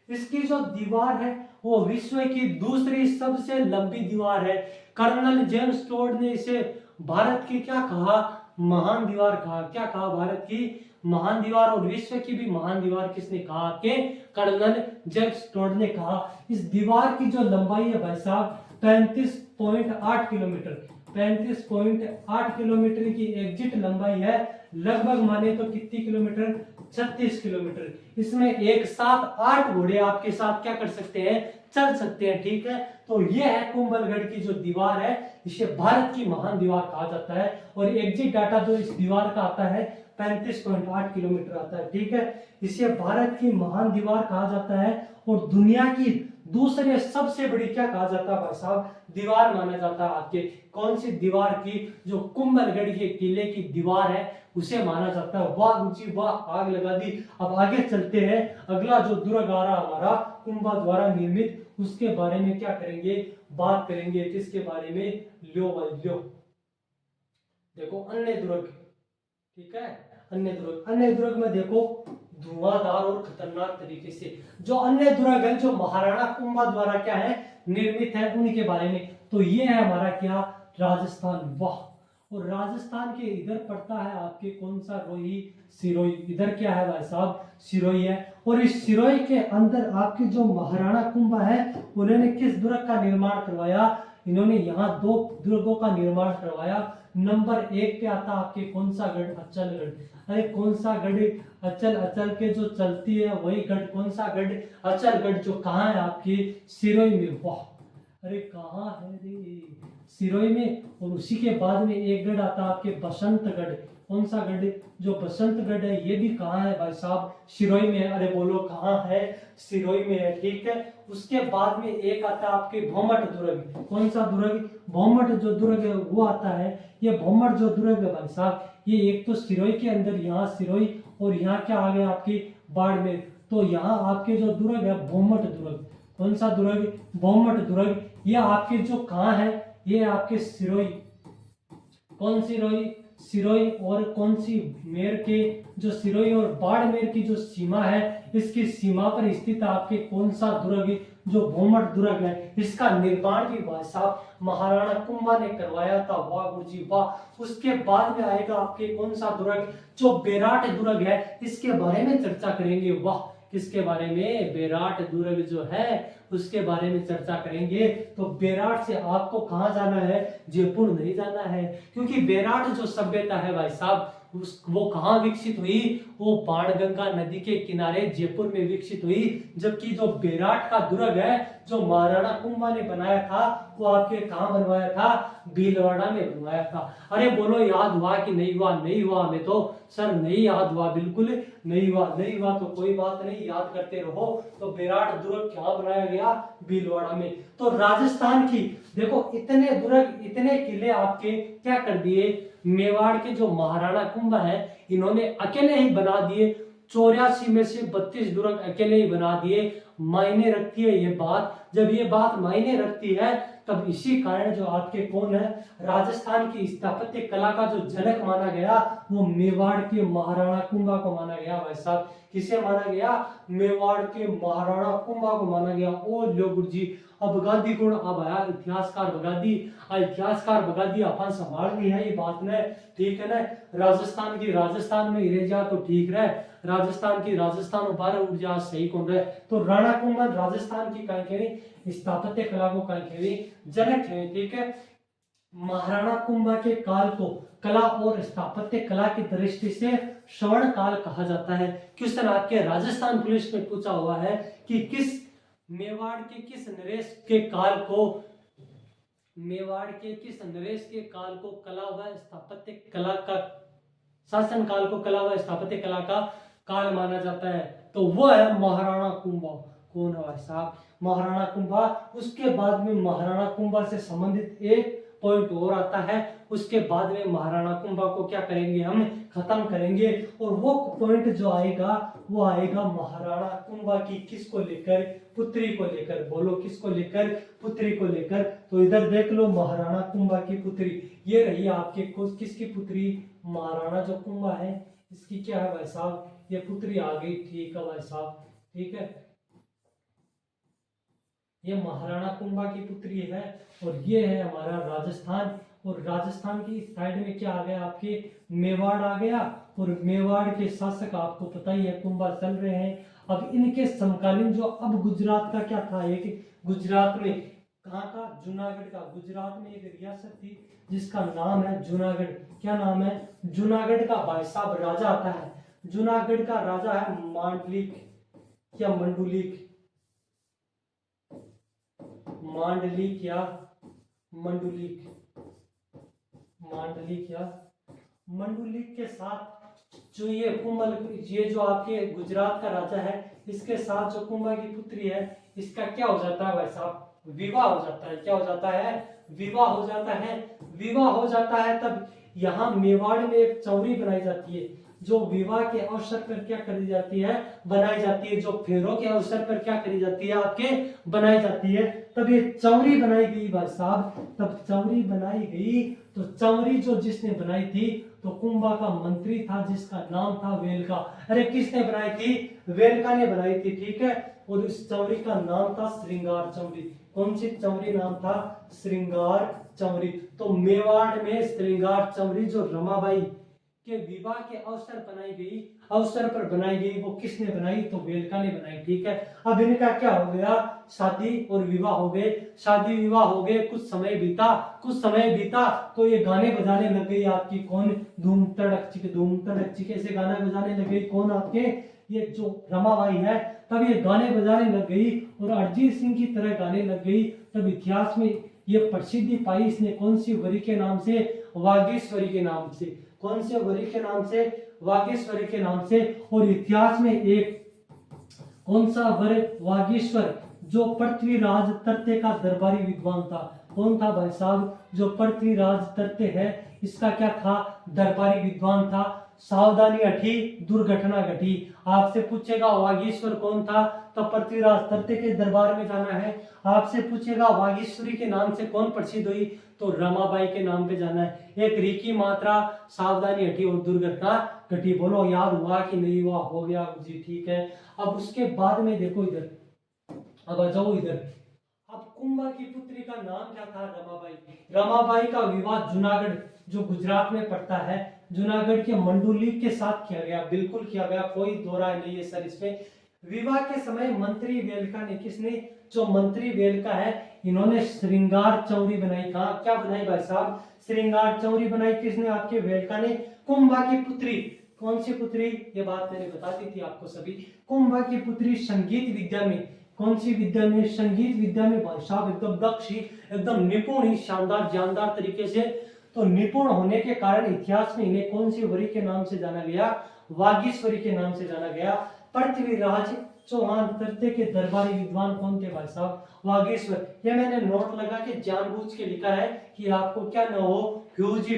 इसकी जो दीवार है वो विश्व की दूसरी सबसे लंबी दीवार है। कर्नल जेम्स टोड ने इसे भारत की क्या कहा? महान दीवार कहा। क्या कहा? भारत की महान दीवार। और विश्व की भी महान दीवार किसने कहा? के कर्नल जेम्स टोड ने कहा। इस दीवार की जो लंबाई है भाई साहब 35.8 किलोमीटर। 35.8 किलोमीटर की एग्जिट लंबाई है। लगभग माने तो कितनी किलोमीटर? 36 किलोमीटर। इसमें एक साथ 8 घोड़े आपके साथ क्या कर सकते हैं? चल सकते हैं। ठीक है, तो ये है कुंभलगढ़ की जो दीवार है, इसे भारत की महान दीवार कहा जाता है। और एग्जिट डाटा जो इस दीवार का आता है 35.8 किलोमीटर आता है। ठीक है, इसे भारत की महान दीवार कहा जाता है। और दुनिया की दूसरे सबसे बड़ी क्या कहा जाता है भाई साहब? दीवार माना जाता है। आपके कौन सी दीवार की? जो कुंभलगढ़ के किले की दीवार है उसे माना जाता है। वाह गुरुजी वाह, आग लगा दी। अब आगे चलते हैं। अगला जो दुर्ग आ रहा हमारा कुंभा द्वारा निर्मित, उसके बारे में क्या करेंगे? बात करेंगे। किसके बारे में? लो भाई लो, देखो अन्य दुर्ग। ठीक है, अन्य दुर्ग में देखो धुआंधार और खतरनाक तरीके से जो अन्य दुर्ग है, जो महाराणा कुंभा द्वारा क्या है? निर्मित है, उनके बारे में। तो ये है हमारा क्या? राजस्थान। वाह, और राजस्थान के इधर पड़ता है आपके कौन सा? रोही, सिरोही। इधर क्या है भाई साहब? सिरोही है। और इस सिरोही के अंदर आपके जो महाराणा कुंभा है, उन्होंने किस दुर्ग का निर्माण करवाया? इन्होंने यहाँ 2 दुर्गों का निर्माण करवाया। नंबर 1 पे आता आपके कौन सा गढ़? अचलगढ़। अरे कौन सा गढ़? अचल के जो चलती है वही गढ़। कौन सा गढ़? अचलगढ़, जो कहाँ है? आपकी सिरोही में। वाह, अरे कहाँ है रे? सिरोही में। और उसी के बाद में एक गढ़ आता है आपके बसंतगढ़। कौन सा गढ़, जो बसंतगढ़ है ये भी कहाँ है भाई साहब, सिरोही में है। अरे बोलो कहाँ है, सिरोही में है, ठीक है। उसके बाद में एक आता है आपके भौमट दुर्ग, कौन सा दुर्ग, भौमट जो दुर्ग है वो आता है। ये भौमट जो दुर्ग है भाई साहब, ये एक तो सिरोही के अंदर, यहाँ सिरोही और यहाँ क्या आ गया आपकी बाड़मेर, तो यहाँ आपके जो दुर्ग है भौमट दुर्ग, कौन सा दुर्ग, भौमट दुर्ग, ये आपके जो कहाँ है, ये आपके सिरोही, कौन सी सिरोही, सिरोही और कौन सी मेर के, जो सिरोही और बाड़मेर की जो सीमा है, इसकी सीमा पर स्थित आपके कौन सा दुर्ग, जो भौमट दुर्ग है। इसका निर्माण भी भाई साहब महाराणा कुंभा ने करवाया था, वाह गुरुजी वाह। उसके बाद में आएगा आपके कौन सा दुर्ग, जो बेराट दुर्ग है, इसके बारे में चर्चा करेंगे, वाह किसके बारे में, बेराट दुर्ग जो है उसके बारे में चर्चा करेंगे। तो बेराट से आपको कहाँ जाना है, जयपुर नहीं जाना है, क्योंकि बेराट जो सभ्यता है भाई साहब वो कहाँ विकसित हुई, वो बाणगंगा नदी के किनारे जयपुर में विकसित हुई। जबकि जो बेराट का दुर्ग है जो महाराणा कुंभा ने बनाया था वो आपके कहाँ बनवाया था, भीलवाड़ा में बनवाया था। अरे बोलो याद हुआ कि नहीं हुआ, नहीं हुआ हमें तो सर नहीं याद हुआ, बिल्कुल नहीं हुआ, नहीं हुआ तो कोई बात नहीं, याद करते रहो। तो बेराट दुर्ग कहाँ बनाया गया, भीलवाड़ा में। तो राजस्थान की देखो इतने दुर्ग इतने किले आपके क्या कर दिए, मेवाड़ के जो महाराणा कुंभा है इन्होंने अकेले ही बना दिए। 84 में से 32 दुर्ग अकेले ही बना दिए। मायने रखती है ये बात, जब ये बात मायने रखती है तब इसी कारण जो आपके कौन है, राजस्थान की स्थापत्य कला का जो जनक माना गया वो मेवाड़ के महाराणा कुंभा को माना गया भाई साहब। किसे माना गया, मेवाड़ के महाराणा कुंभा को माना गया। ओ लो गुरु जी, अब गांधी गुण अब आया इतिहासकार बगादी, इतिहासकार बगादी अपन संभाल ली है ये बात ने, ठीक है ना। राजस्थान की राजस्थान में रह जा तो ठीक रहे, राजस्थान की राजस्थान बारह ऊर्जा सही कौन रहे। तो राणा कुंभा राजस्थान की कहीं स्थापत्य कला को कहीं जनक है, ठीक है। महाराणा कुंभा के काल को कला और स्थापत्य कला की दृष्टि से स्वर्ण काल कहा जाता है। क्वेश्चन आपके राजस्थान पुलिस में पूछा हुआ है कि किस मेवाड़ के किस नरेश के काल को, मेवाड़ के किस नरेश के काल को कला व स्थापत्य कला का, शासन काल को कला व स्थापत्य कला का काल माना जाता है, तो वो है महाराणा कुंभा। कौन है भाई साहब, महाराणा कुंभा। उसके बाद में महाराणा कुंभा से संबंधित एक पॉइंट और आता है, उसके बाद में महाराणा कुंभा को क्या करेंगे हम, खत्म करेंगे। और वो पॉइंट जो आएगा वो आएगा महाराणा कुंभा की किसको लेकर, पुत्री को लेकर। बोलो किसको लेकर, पुत्री को लेकर। तो इधर देख लो महाराणा कुंभा की पुत्री, ये रही आपके किसकी पुत्री, महाराणा जो कुंभा है इसकी क्या है भाई साहब, ये पुत्री आ गई, ठीक है भाई साहब, ठीक है। ये महाराणा कुंभा की पुत्री है और ये है हमारा राजस्थान। और राजस्थान की इस साइड में क्या आ गया आपके, मेवाड़ आ गया। और मेवाड़ के शासक आपको पता ही है कुंभा चल रहे हैं। अब इनके समकालीन जो अब गुजरात का क्या था, एक गुजरात में कहाँ का, जूनागढ़ का, गुजरात में एक रियासत थी जिसका नाम है जूनागढ़। क्या नाम है, जूनागढ़ का भाई साहब राजा आता है, जूनागढ़ का राजा है मांडलिक या मंडुलिक, मांडलिक या मंडुलिक, मांडलिक या मंडुलिक के साथ जो ये कुंभल, ये जो आपके गुजरात का राजा है इसके साथ जो कुंभा की पुत्री है इसका क्या हो जाता है भाई साहब, विवाह हो जाता है। क्या हो जाता है, विवाह हो जाता है। विवाह हो जाता है तब यहाँ मेवाड़ में एक चौरी बनाई जाती है जो विवाह के अवसर पर क्या करी जाती है, बनाई जाती है, जो फेरों के अवसर पर क्या करी जाती है आपके, बनाई जाती है। तब ये चौरी बनाई गई भाई साहब, तब चौरी बनाई गई। तो चौरी जो जिसने बनाई थी तो कुंभा का मंत्री था जिसका नाम था वेलका। अरे किसने बनाई थी, वेलका ने बनाई थी, ठीक है। और इस चौरी का नाम था श्रृंगार चौरी। कौन सी चौरी नाम था, श्रृंगार चौरी। तो मेवाड़ में श्रृंगार चौरी जो रमाबाई के विवाह के अवसर बनाई गई, अवसर पर बनाई गई, वो किसने बनाई, तो वेलका ने बनाई, ठीक है। अब इनका क्या हो गया, शादी और विवाह हो गए, शादी विवाह हो गए, कुछ समय बीता, कुछ समय बीता तो ये गाने बजाने लग गई आपकी कौन, धूम तड़क चिक ऐसे गाना बजाने लग गई कौन आपके, ये जो रमाबाई है। तब ये गाने बजाने लग गई और अरिजीत सिंह की तरह गाने लग गई। तब इतिहास में ये प्रसिद्धि पाई इसने कौन सी वरी के नाम से, वागीश्वरी के नाम से। कौन से वरी के नाम से? वागीश्वरी के नाम से। और इतिहास में एक कौन सा वर? वागीश्वर, जो पृथ्वीराज तृतीय का दरबारी विद्वान था। कौन था भाई साहब? जो पृथ्वीराज तृतीय है, इसका क्या था? दरबारी विद्वान था। सावधानी हटी, दुर्घटना घटी। आपसे पूछेगा वागीश्वर कौन था, तो पृथ्वीराज तृतीय के दरबार में जाना है। आपसे पूछेगा वागीश्वरी के नाम से कौन प्रसिद्ध हुई, तो रमाबाई के नाम पे जाना है। एक री की मात्रा, सावधानी हटी और दुर्घटना घटी। बोलो याद हुआ कि नहीं हुआ? हो गया जी, ठीक है। अब उसके बाद में देखो इधर, अब आ जाओ इधर। अब कुंभा की पुत्री का नाम क्या था? रमाबाई। रमाबाई का विवाह जूनागढ़, जो गुजरात में पड़ता है, जूनागढ़ के मंडोली के साथ किया गया। बिल्कुल किया गया, कोई दो राय नहीं है सर इसमें। विवाह के समय मंत्री वेलका ने, किसने? जो मंत्री वेलका है, इन्होंने श्रृंगार चौरी बनाई। कहा क्या बनाई भाई साहब? श्रृंगार चौरी बनाई। किसने? आपके वेलका ने। कुंभा की पुत्री, कौन सी पुत्री? ये बात मैंने बता दी थी आपको सभी। कुंभा की पुत्री संगीत विद्या में, कौन सी विद्या में? संगीत विद्या में भाई साहब एकदम दक्ष ही, एकदम निपुण ही, शानदार जानदार तरीके से। तो निपुण होने के कारण इतिहास में इन्हें कौन सी वरी के नाम से जाना गया? वागीश्वरी के नाम से जाना गया। पृथ्वीराज चौहान तृतीय के दरबारी विद्वान कौन थे भाई साहब? वागीश्वर। ये मैंने नोट लगा के जानबूझ के लिखा है कि आपको क्या ना हो, फ्यूज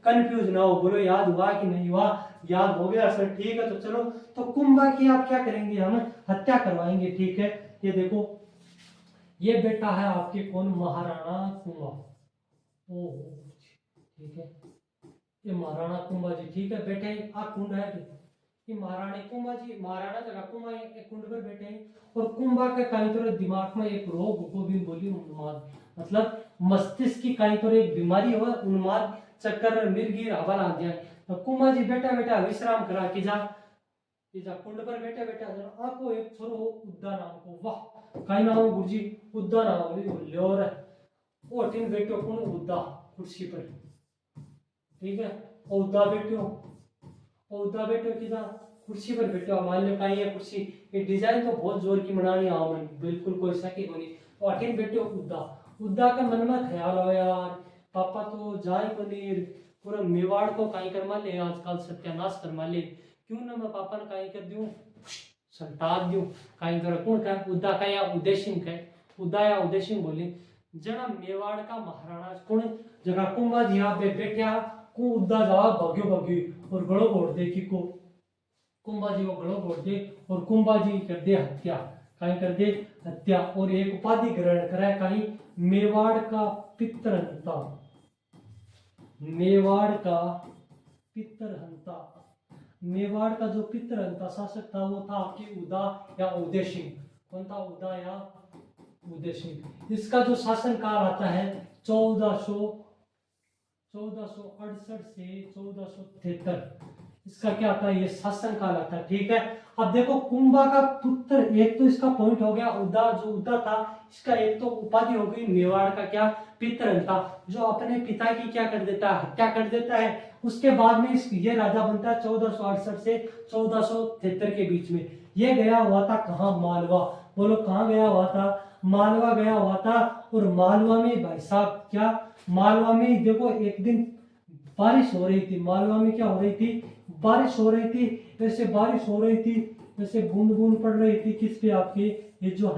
कंफ्यूज ना हो। बोलो याद हुआ कि नहीं हुआ? याद हो गया सर, ठीक है। तो चलो, तो कुंभा की आप क्या करेंगे? हम हत्या करवाएंगे, ठीक है। ये देखो, ये बेटा है आपके कौन? महाराणा कुंभा। ओहो, ठीक है, ये महाराणा कुंभा जी, ठीक है। बेटे आ कुंड है कि महाराणी कुंभा जी, महाराणा जगह कुंभा एक कुंड पर बैठे हैं। और कुंभा के कहीं तो दिमाग में एक रोग को भी बोली उन्माद, मतलब मस्तिष्क की कहीं तो एक बीमारी हो, उन्माद, चक्कर, मिर्गी हवा आ जाए। तो कुंभा जी बेटा बेटा विश्राम करा कि जा कुंड पर बैठे बैठे आपको एक छोरो उद्दा नाम को, वाह कहीं नाम गुरुजी? उद्दा नाम ल्योर ओ टीन बैठो कौन? उद्दा कुर्सी पर, ठीक है। उद्दा बैठो कि जा कुर्सी पर बैठो। मान लो कहीं है कुर्सी, ये डिजाइन तो बहुत जोर की बनानी आओ मन, बिल्कुल कोई शक नहीं। तो अठीन बैठो उद्दा का मन में ख्याल हो यार, पापा तो जाए पनीर पूरा मेवाड़ को कहीं कर मा ले, आजकल सत्यानाश कर मा ले, क्यों ना मैं पापा ने कहीं कर दूं, संटाक दूं कहीं कर कौन का उद्दा का या उद्देश्य का, उद्दा या उद्देश्य बोले जना मेवाड़ का महाराणा कौन जगह कुंभा जी यहाँ पे बैठा को उद्दा जा भग्यो और गड़ो घोड़ दे कि को कुंभा जी को गड़ो घोड़ दे और कुंभा जी कर दे हत्या, कहीं कर दे हत्या। और एक उपाधि ग्रहण कराए कहीं मेवाड़ का पितरहंता, मेवाड़ का पितरहंता। मेवाड़ का जो पितरहंता शासक था वो था आपकी उदा या उदय सिंह। कौन था? उदा या उदय सिंह। इसका जो शासन काल आता है 1468 से 1473, इसका क्या आता है? ये शासन काल आता है, ठीक है। अब देखो कुंभा का पुत्र, एक तो इसका पॉइंट हो गया उदा, जो उदा था इसका एक तो उपाधि हो गई मेवाड़ का क्या? पितरहंता, जो अपने पिता की क्या कर देता है? हत्या कर देता है। उसके बाद में ये राजा बनता है 1468 से 1473 के बीच में। ये गया हुआ था कहाँ? मालवा। बोलो कहाँ गया हुआ था? मालवा गया हुआ था। और मालवा में भाई साहब क्या, मालवा में देखो एक दिन बारिश हो रही थी। मालवा में क्या हो रही थी? बारिश हो रही थी। वैसे बारिश हो रही थी, वैसे बूंद बूंद पड़ रही थी। किस पे? आपके ये जो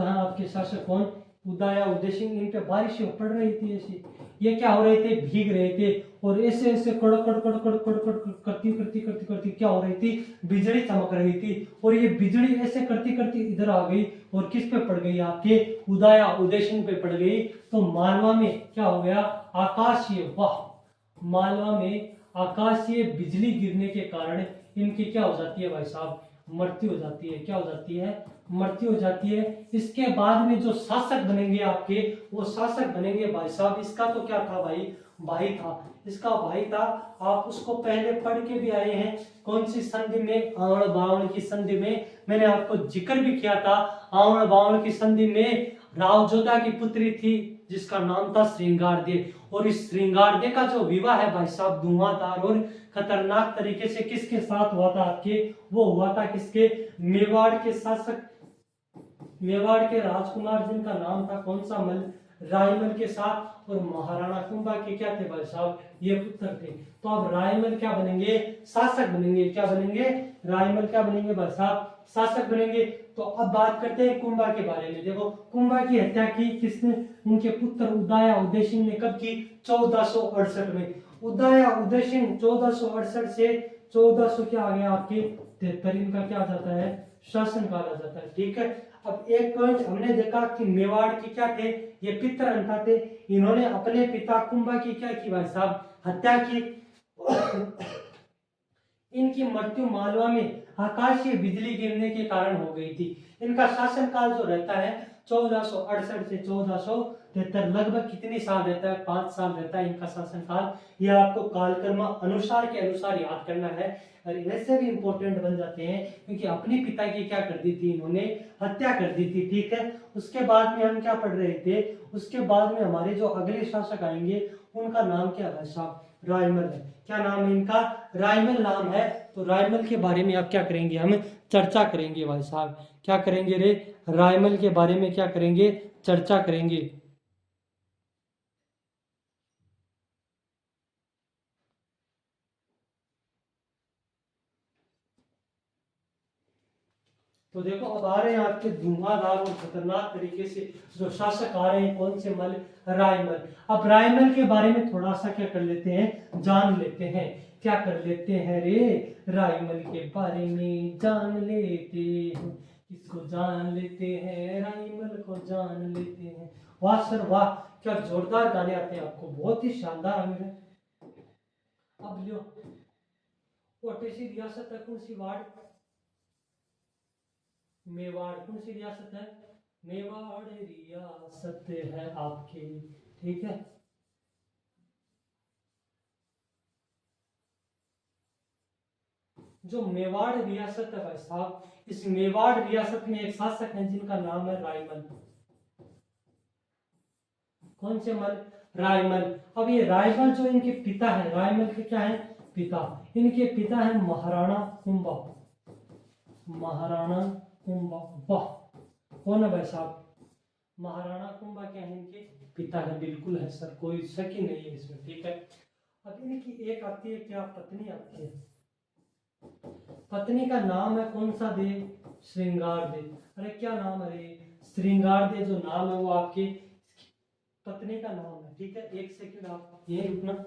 है आपके शासक कौन? उदय उदय सिंह, इन पे बारिश पड़ रही थी ऐसी। ये क्या हो रहे थे? भीग रहे थे। और ऐसे ऐसे कड़क कड़क कड़क कड़क कड़क करती करती करती करती क्या हो रही थी? बिजली चमक रही थी। और ये बिजली ऐसे करती करती इधर आ गई और किस पे पड़ गई? आपके उदय उदय सिंह पे पड़ गई। तो मालवा में क्या हो गया? आकाशीय, वाह, मालवा में आकाशीय बिजली गिरने के कारण इनकी क्या हो जाती है भाई साहब? मृत्यु हो जाती है। क्या हो जाती है? मृत्यु हो जाती है। इसके बाद में जो शासक बनेंगे आपके, वो शासक बनेंगे भाई साहब, इसका तो क्या था भाई था, इसका भाई था। आप उसको पहले पढ़ के भी आए हैं, कौन सी संधि में? आवण बावण की संधि में। मैंने आपको जिक्र भी किया था। आवण बावण की संधि में रावजोधा की पुत्री थी जिसका नाम था श्रृंगारदे। और इस श्रृंगारदे का जो विवाह है भाई साहब धुआंधार और खतरनाक तरीके से किसके साथ हुआ था? आपके वो हुआ था किसके? मेवाड़ के शासक, मेवाड़ के राजकुमार जिनका नाम था कौन सा? रायमल के साथ, और महाराणा कुंभा के क्या थे भाई साहब, ये पुत्र थे। तो अब रायमल क्या बनेंगे, शासक बनेंगे। क्या बनेंगे, रायमल क्या बनेंगे भाई साहब, शासक बनेंगे। तो अब बात करते हैं कुंभा के बारे में। देखो कुंभा की हत्या की किसने, उनके पुत्र उदय उदय सिंह ने कब की, 1468 में। उदय उदय सिंह 1468 से 1400 क्या आ गया आपके 73, इनका क्या आ जाता है, शासनकाल आ जाता है। ठीक है, अब एक पॉइंट हमने देखा कि मेवाड़ के क्या थे, ये पितृअंता थे। इन्होंने अपने पिता कुंभा की क्या की भाई साहब, हत्या की। इनकी मृत्यु मालवा में आकाशीय बिजली गिरने के कारण हो गई थी। इनका शासनकाल जो रहता है 1468 से 1473, लगभग कितने साल रहता है, 5 साल रहता है इनका शासनकाल। यह आपको कालक्रम अनुसार के अनुसार याद करना है, और ऐसे भी इंपॉर्टेंट बन जाते हैं क्योंकि अपने पिता की क्या कर दी थी, इन्होंने हत्या कर दी थी। ठीक है, उसके बाद में हम क्या पढ़ रहे थे, उसके बाद में हमारे जो अगले शासक आएंगे उनका नाम क्या है साहब, रायमल है। क्या नाम है इनका, रायमल नाम है। तो रायमल के बारे में आप क्या करेंगे, हम चर्चा करेंगे भाई साहब। क्या करेंगे रे, रायमल के बारे में क्या करेंगे, चर्चा करेंगे। तो देखो अब आ रहे हैं आपके धुआंधार और खतरनाक तरीके से जो शासक आ रहे हैं, कौन से मल, रायमल। अब रायमल के बारे में थोड़ा सा क्या कर लेते हैं, जान लेते हैं। क्या कर लेते हैं रे, रायमल के बारे में जान लेते हैं। किसको जान लेते हैं, रायमल को जान लेते हैं। वाह सर वाह, क्या जोरदार गाने आते हैं आपको, बहुत ही शानदार आगे। अब लियो, ओटेसी रियासत है कौन सी, वार्ड मेवाड़, कौन सी रियासत है, मेवाड़ रियासत है आपकी। ठीक है, जो मेवाड़ रियासत है भाई साहब, इस मेवाड़ रियासत में एक शासक है जिनका नाम है रायमल। कौन से मल, रायमल। अब ये रायमल जो इनके पिता है, रायमल के क्या है, पिता, इनके पिता है महाराणा कुंभा। महाराणा कुंभा, वाह, कौन है भाई साहब, महाराणा कुंभा क्या है, इनके पिता है। बिल्कुल है सर, कोई शक ही नहीं है इसमें। ठीक है, अब इनकी एक आती है क्या, पत्नी आती है। पत्नी का नाम है कौन सा दे, श्रृंगार दे। अरे क्या नाम है, श्रृंगार दे जो नाम है वो आपके पत्नी का नाम है। ठीक है, एक सेकंड आप ये रुकना।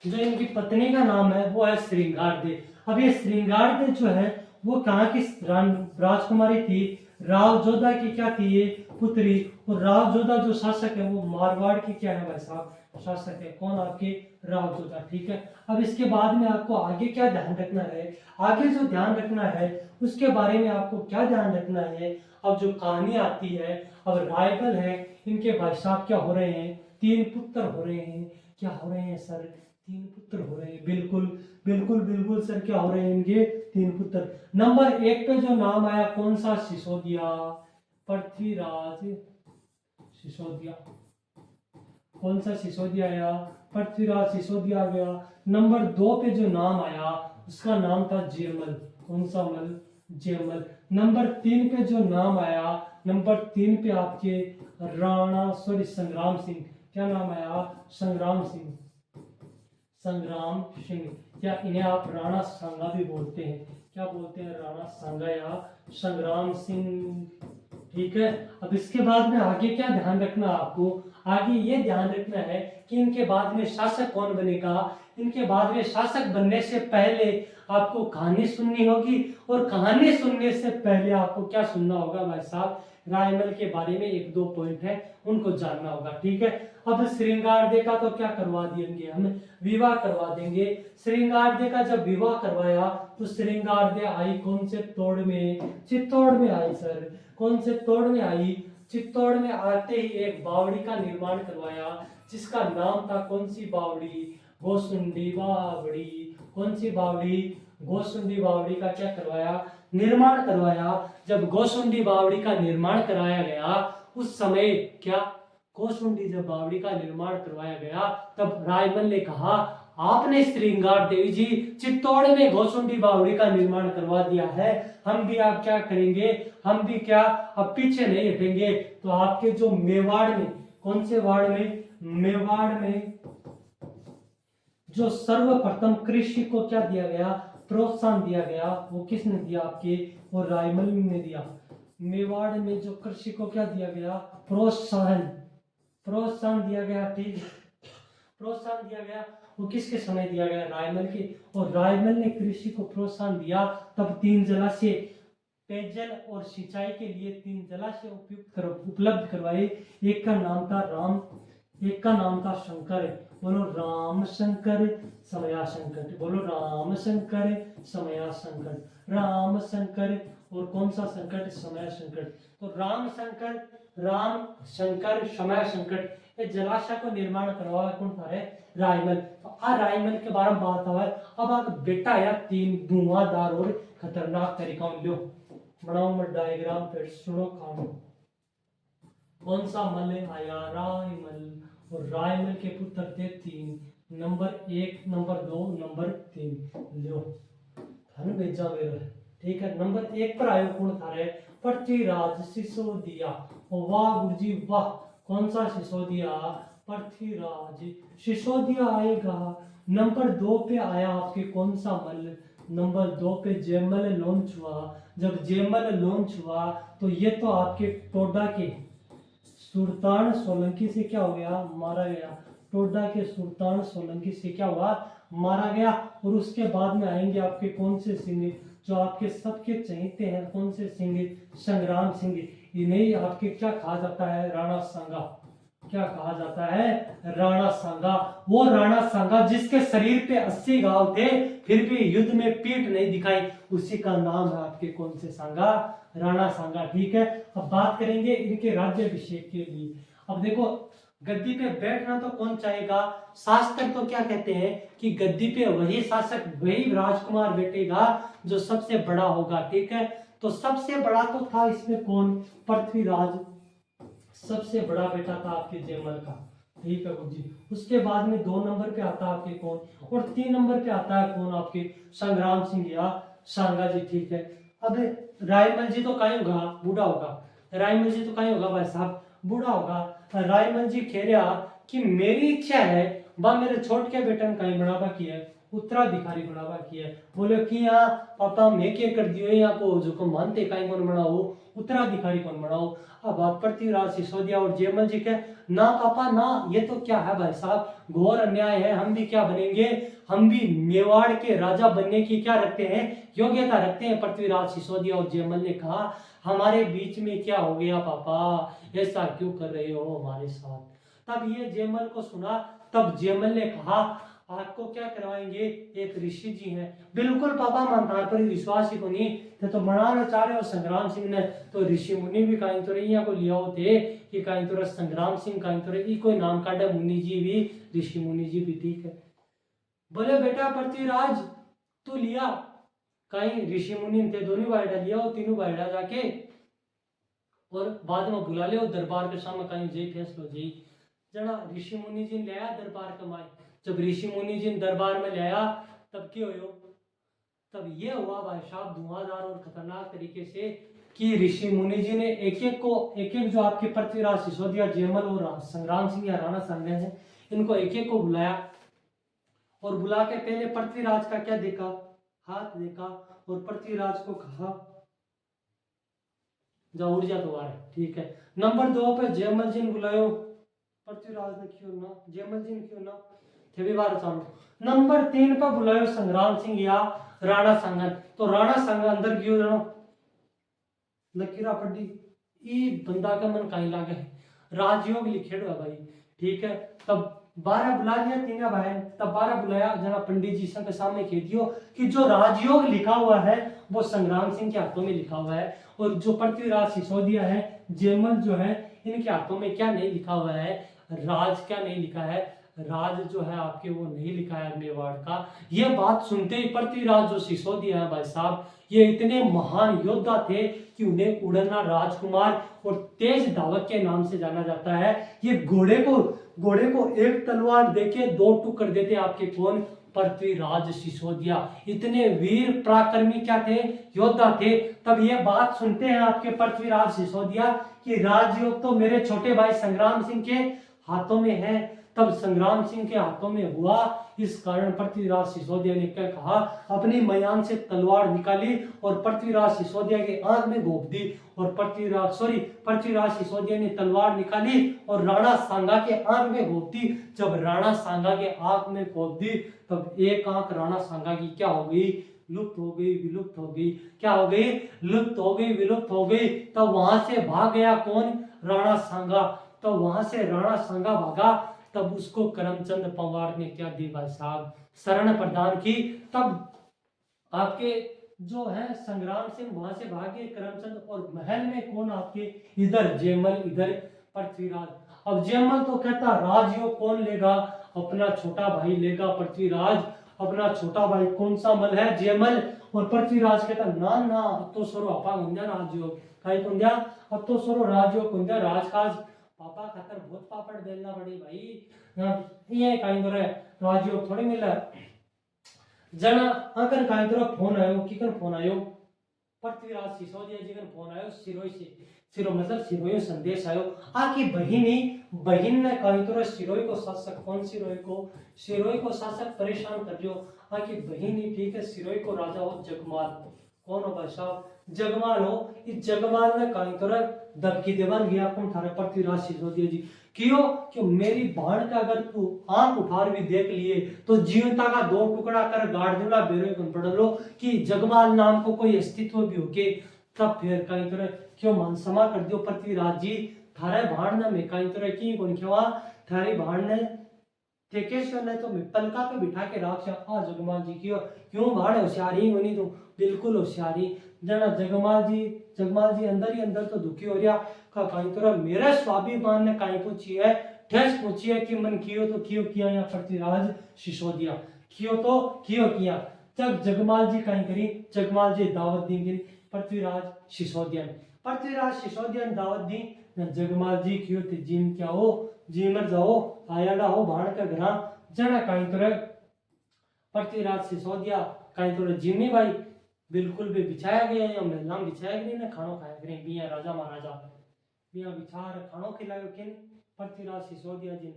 जो इनकी पत्नी का नाम है वो है श्रृंगार दे। अब ये श्रृंगार दे जो है वो कहाँ की राजकुमारी थी, राव जोधा की क्या थी ये पुत्री। और राव जोधा जो शासक है वो मारवाड़ की क्या है भाई साहब, शासक है। कौन, आपके राव जोधा। ठीक है, अब इसके बाद में आपको आगे क्या ध्यान रखना है, आगे जो ध्यान रखना है उसके बारे में आपको क्या ध्यान रखना है। अब जो कहानी आती है, अब रायबल है, इनके भाई साहब क्या हो रहे हैं, 3 पुत्र हो रहे हैं। क्या हो रहे हैं सर, 3 पुत्र हो रहे हैं। बिल्कुल बिल्कुल बिल्कुल सर, क्या हो रहे हैं इनके 3 पुत्र। नंबर 1 पे जो नाम आया कौन सा, सिसोदिया, पृथ्वीराज सिसोदिया। कौन सा सिसोदिया आया, पृथ्वीराज सिसोदिया आ गया। नंबर 2 पे जो नाम आया उसका नाम था जयमल। कौन सा मल, जयमल। नंबर 3 पे जो नाम आया, नंबर 3 पे आपके राणा सॉरी संग्राम सिंह। क्या नाम आया, संग्राम सिंह। संग्राम सिंह, या इन्हें आप राणा सांगा भी बोलते हैं। क्या बोलते हैं, राणा सांगा या संग्राम सिंह। ठीक है, अब इसके बाद में आगे क्या ध्यान रखना आपको, आगे ये ध्यान रखना है कि इनके बाद में शासक कौन बनेगा। इनके बाद में शासक बनने से पहले आपको कहानी सुननी होगी, और कहानी सुनने से पहले आपको क्या सुनना होगा भाई साहब, रायमल के बारे में 1-2 पॉइंट है उनको जानना होगा। ठीक है, अब श्रृंगार दे का तो क्या करवा देंगे हम, विवाह करवा देंगे। श्रृंगार दे का जब विवाह करवाया तो श्रृंगार दे आई कौन से तोड़ में, चित्तौड़ में आई सर। कौन से तोड़ में आई, चित्तौड़ में आते ही एक बावड़ी का निर्माण करवाया जिसका नाम था कौन सी बावड़ी, गोसुंडी बावड़ी। कौन सी बावड़ी? गोसुंडी बावड़ी का क्या करवाया? निर्माण करवाया। जब गोसुंडी बावड़ी का निर्माण कराया गया उस समय क्या गोसुंडी जब बावड़ी का निर्माण करवाया गया तब रायमल ने कहा आपने श्रृंगार देवी जी चित्तौड़ में गोसुंडी बावड़ी का निर्माण करवा दिया है, हम भी आप क्या करेंगे, हम भी क्या अब पीछे नहीं हटेंगे। तो आपके जो मेवाड़ में, कौन से वाड़ में? मेवाड़ में जो सर्वप्रथम कृषि को क्या दिया गया? प्रोत्साहन दिया गया। वो किसने दिया? आपके वो रायमल ने दिया। मेवाड़ में जो कृषि को क्या दिया गया? प्रोत्साहन, प्रोत्साहन दिया गया। ठीक, प्रोत्साहन दिया गया। वो किसके समय दिया गया? रायमल के। और रायमल ने कृषि को प्रोत्साहन दिया तब 3 जलाशय पेयजल और सिंचाई के लिए 3 जलाशय उपलब्ध करवाए। एक का नाम था राम, एक का नाम था शंकर। बोलो राम शंकर समया संकट, बोलो राम शंकर समया संकट। राम शंकर और कौन सा संकट? समय संकट। तो राम शंकर समय संकट ये जलाशय को निर्माण करवाया कौन था? रायमल। तो रायमल के बारे में बात हुआ है। अब आप बेटा या 3 धुआंधार और खतरनाक तरीका लो बनाओ मत डायग्राम फिर सुनो खानो। कौन सा मल आया? रायमल। और रायमल के पुत्र थे 3, नंबर 1, नंबर 2, नंबर 3। लो धन भेजा मेरा। ठीक है, नंबर 1 पर आयो कौन था? पृथ्वीराज सिसोदिया। वाह गुरुजी वाह। कौन सा सिसोदिया? पृथ्वीराज सिसोदिया आएगा। नंबर 2 पे आया आपके कौन सा मल? नंबर 2 पे जयमल लॉन्च हुआ। जब जयमल लॉन्च हुआ तो ये तो आपके टोडा के सुल्तान सोलंकी से क्या हो गया? मारा गया। टोडा के सुल्तान सोलंकी से क्या हुआ? मारा गया। और उसके बाद में आएंगे आपके कौन से सिंह जो आपके सबके चहेते हैं? कौन से सिंह? संग्राम सिंह। इन्हें आपके क्या कहा जाता है? राणा सांगा। क्या कहा जाता है? राणा सांगा। वो राणा सांगा जिसके शरीर पे 80 घाव थे फिर भी युद्ध में पीठ नहीं दिखाई, उसी का नाम है आपके कौन से सांगा? राणा सांगा। ठीक है, अब बात करेंगे इनके राज्याभिषेक के लिए। अब देखो गद्दी पे बैठना तो कौन चाहेगा? शास्त्र तो क्या कहते हैं कि गद्दी पे वही शासक, वही राजकुमार बैठेगा जो सबसे बड़ा होगा। ठीक है, तो सबसे बड़ा तो था इसमें कौन? पृथ्वीराज सबसे बड़ा बेटा था आपके जयमल का। ठीक है जी। उसके बाद में 2 नंबर पे आता है आपके कौन? और 3 नंबर पे आता है कौन? आपके संग्राम सिंह या सांगा जी। ठीक है, अब रायमल जी तो कहीं होगा? बूढ़ा होगा। रायमल जी तो कहीं होगा भाई साहब? बूढ़ा होगा। रायमल जी कह रहा कि मेरी इच्छा है बा मेरे छोट के बेटन कहीं बनावा की है, उत्तराधिकारी बनावा की है। बोले कि यहाँ पापा मैं क्या कर दियो यहाँ को जो को मानते कहीं कौन बनाओ, उत्तराधिकारी कौन बनाओ। अब आप पृथ्वीराज सिसोदिया और जयमल जी के ना पापा ना, ये तो क्या है भाई साहब, घोर अन्याय है। हम भी क्या बनेंगे? हम भी मेवाड़ के राजा बनने की क्या रखते हैं? योग्यता रखते हैं। पृथ्वीराज सिसोदिया और जयमल ने कहा हमारे बीच में क्या हो गया पापा, ऐसा क्यों कर रहे हो हमारे साथ? तब ये जयमल को सुना। तब जयमल ने कहा आपको क्या करवाएंगे? एक ऋषि जी हैं। बिल्कुल पापा मंतार पर विश्वास ही को नहीं तो बनाना चाह रहे हो संग्राम सिंह ने। तो ऋषि मुनि भी कहीं तो रही को लिया होते कि कहीं तो संग्राम सिंह कहीं तो रही कोई नाम काटे मुनि जी भी, ऋषि मुनि जी भी। ठीक है, बोले बेटा पृथ्वीराज तू लिया कहीं ऋषि मुनि थे दोनों बाइडा लिया और तीनों बाइडा जाके और बाद में बुला ले दरबार के सामने कहीं जय फैसलो जय जना ऋषि मुनि जी ने लाया दरबार कमाए। जब ऋषि मुनि जी ने दरबार में लाया तब क्या हो? तब ये हुआ भाई साहब धुआंधार और खतरनाक तरीके से कि ऋषि मुनि जी ने एक एक जो आपके पृथ्वीराज सिसोदिया जयमल और संग्राम सिंह या राणा सांगा है इनको एक एक को बुलाया और बुला के पहले पृथ्वीराज का क्या देखा? हाथ देखा और पृथ्वीराज को कहा जाओ उड़ जा दोबारा। ठीक है, नंबर 2 पे जयमल जी ने बुलायो, पृथ्वीराज ने क्यों ना, जयमल जी ने क्यों ना थे भी बार चालू। नंबर 3 पे बुलायो संग्राम सिंह या राणा सांगा। तो राणा सांगा अंदर क्यों जानो लकीरा पड़ी ई बंदा का मन कहीं लागे राजयोग लिखेड़ो है भाई। ठीक है, तब 12 बुला लिया तीन भाई। तब 12 बुलाया जना पंडित जी के सामने कह दियो कि जो राजयोग लिखा हुआ है वो संग्राम सिंह के हाथों में लिखा हुआ है और जो पृथ्वीराज सिसोदिया है जयमल जो है इनके हाथों में क्या नहीं लिखा हुआ है? राज क्या नहीं लिखा है? राज जो है आपके वो नहीं लिखा है मेवाड़ का। ये बात सुनते ही पृथ्वीराज जो सिसोदिया है भाई साहब, ये इतने महान योद्धा थे कि उन्हें उड़ना राजकुमार और तेज धावक के नाम से जाना जाता है। ये घोड़े को एक तलवार देके दो टुक कर देते आपके कौन, पृथ्वीराज सिसोदिया। इतने वीर पराक्रमी क्या थे, योद्धा थे। तब ये बात सुनते हैं आपके पृथ्वीराज सिसोदिया कि राजयोग तो मेरे छोटे भाई संग्राम सिंह के हाथों में है। तब संग्राम सिंह के हाथों में हुआ, इस कारण पृथ्वीराज सिसोदिया ने क्या कहा, अपनी मयान से तलवार निकाली और पृथ्वीराज सिसोदिया के आंख में घोंप दी। और पृथ्वीराज सिसोदिया ने तलवार निकाली और राणा सांगा के आंख में घोंप दी। जब राणा सांगा के आंख में घोंप दी तब एक आंख राणा सांगा की क्या हो गई, लुप्त हो गई, विलुप्त हो गई। क्या हो गई, लुप्त हो गई, विलुप्त हो गई। तब वहां से भाग गया कौन, राणा सांगा। तो वहां से राणा सांगा भागा। तब उसको करमचंद पवार ने क्या दी भाई साहब, शरण प्रदान की। तब आपके जो है संग्राम सिंह वहां से भागे करमचंद, और महल में कौन आपके, इधर जयमल, इधर पृथ्वीराज। अब जयमल तो कहता राजयोग कौन लेगा, अपना छोटा भाई लेगा पृथ्वीराज। अपना छोटा भाई कौन सा मल है, जयमल। और पृथ्वीराज कहता ना ना, अब तो सरो आपा गुंजा राजयोग कहीं कुंजा, अब तो सरो राजयोग कुंजा राजकाज पापा खातर बहुत पापड़ बेलना पड़ी भाई। ये कहीं तो राजयोग थोड़ी मिला जना। अगर कहीं तरह फोन आयो, किकर फोन आयो, पृथ्वीराज सिसोदिया जी का फोन आयो सिरोई से। सिरो मतलब सिरोई संदेश आयो आकी बहिन ने कहीं तरह सिरोई को शासक, कौन सिरोई को शासक परेशान कर दियो। आकी बहिन ही ठीक है, सिरोई को राजा हो जगमाल। कौन हो भाई साहब, जगमाल हो। इस जगमाल ने कहीं तरह दबकी देवान गया कौन थारे पृथ्वीराज सिसोदिया जी। क्यों मेरी बाण का अगर तू आंख उठार भी देख लिए तो जीवता का दो टुकड़ा कर गाड़ दूंगा बेरे कौन पढ़ लो कि जगमाल नाम को कोई अस्तित्व भी होके। तब फिर कहीं तरह क्यों मान समा कर दियो पृथ्वीराज जी, थारे भाण ने मैं कहीं तरह की कौन खेवा, थारी भाण ने टेकेश्वर ने तो मैं पलका पे बिठा के राख आ जगमाल जी क्यों भाड़ होशियारी बनी तो बिल्कुल होशियारी जना। जगमाल जी अंदर ही अंदर तो दुखी हो रहा का कहीं तरह मेरे स्वाभिमान ने कहीं पूछी है, ठेस पूछी है कि मन कियो तो कियो किया या पृथ्वीराज सिसोदिया, कियो तो कियो किया। जब जगमाल जी कहीं करी, जगमाल जी दावत दी पृथ्वीराज सिसोदिया ने दावत दी। जगमाल जी क्यों थे जिम क्या हो, जिमर जाओ आयाडा हो भाण का घरा जना। कहीं तरह पृथ्वीराज सिसोदिया कहीं तरह जिम्मी भाई बिल्कुल भी बिछाया गया या महिला बिछाया गया ना, खानो खाया करें बिया राजा महाराजा बिया बिछार खानो खिलायो किन, पृथ्वीराज सिसोदिया जी।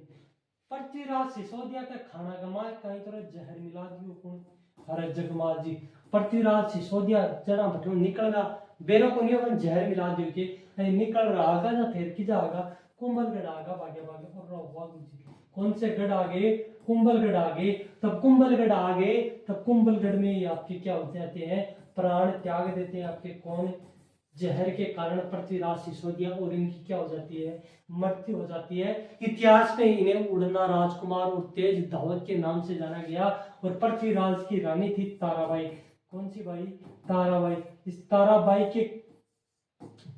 पृथ्वीराज सिसोदिया का खाना गमाए कहीं तरह जहर मिला दियो कौन, अरे जगमाल जी। पृथ्वीराज सिसोदिया जना भटो निकल गया बेरो को नहीं जहर मिला दियो के निकल रहा आगा ना फिर की जाएगा कुंभलगढ़ आगा भागे भागे और हुआ कौन से गढ़ आगे, कुंभलगढ़ आगे। तब कुंभलगढ़ आगे, तब कुंभलगढ़ में आपके क्या हो जाते हैं, प्राण त्याग देते हैं आपके कौन, जहर के कारण पृथ्वीराज सिसोदिया, और इनकी क्या हो जाती है, मृत्यु हो जाती है। इतिहास में इन्हें उड़ना राजकुमार और तेज धावक के नाम से जाना गया। और पृथ्वीराज की रानी थी ताराबाई, कौन सी बाई, ताराबाई। इस ताराबाई के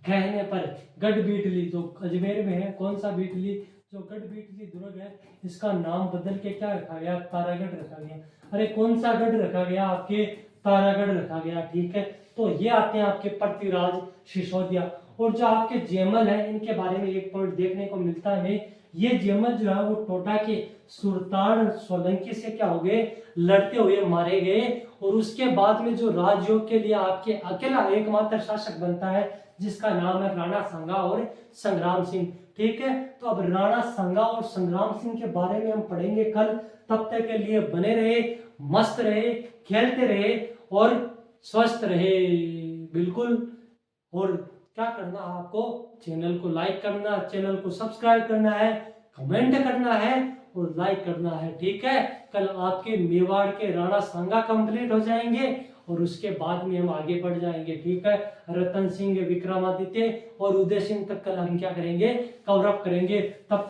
कहने पर गढ़ बीटली जो अजमेर में है, कौन सा बीटली, जो गढ़ बीटली दुर्ग है, इसका नाम बदल के क्या रखा गया, तारागढ़ रखा गया। अरे कौन सा गढ़ रखा गया, आपके तारागढ़ रखा गया, ठीक है। तो ये आते हैं आपके पृथ्वीराज सिसोदिया। और जो आपके जयमल है, इनके बारे में एक पॉइंट देखने को मिलता है हमें, ये जयमल जो है वो टोटा के सुल्तान सोलंकी से क्या हो गए, लड़ते हुए मारे गए। और उसके बाद में जो राजयोग के लिए आपके अकेला एकमात्र शासक बनता है जिसका नाम है राणा सांगा और संग्राम सिंह, ठीक है। तो अब राणा सांगा और संग्राम सिंह के बारे में हम पढ़ेंगे कल। तब तक के लिए बने रहे, मस्त रहे, खेलते रहे और स्वस्थ रहे बिल्कुल। और क्या करना है आपको, चैनल को लाइक करना, चैनल को सब्सक्राइब करना है, कमेंट करना है और लाइक करना है, ठीक है। कल आपके मेवाड़ के राणा सांगा कंप्लीट हो जाएंगे और उसके बाद में हम आगे बढ़ जाएंगे, ठीक है। रतन सिंह, विक्रमादित्य और उदय सिंह तक कल हम क्या करेंगे, कवर अप करेंगे। तब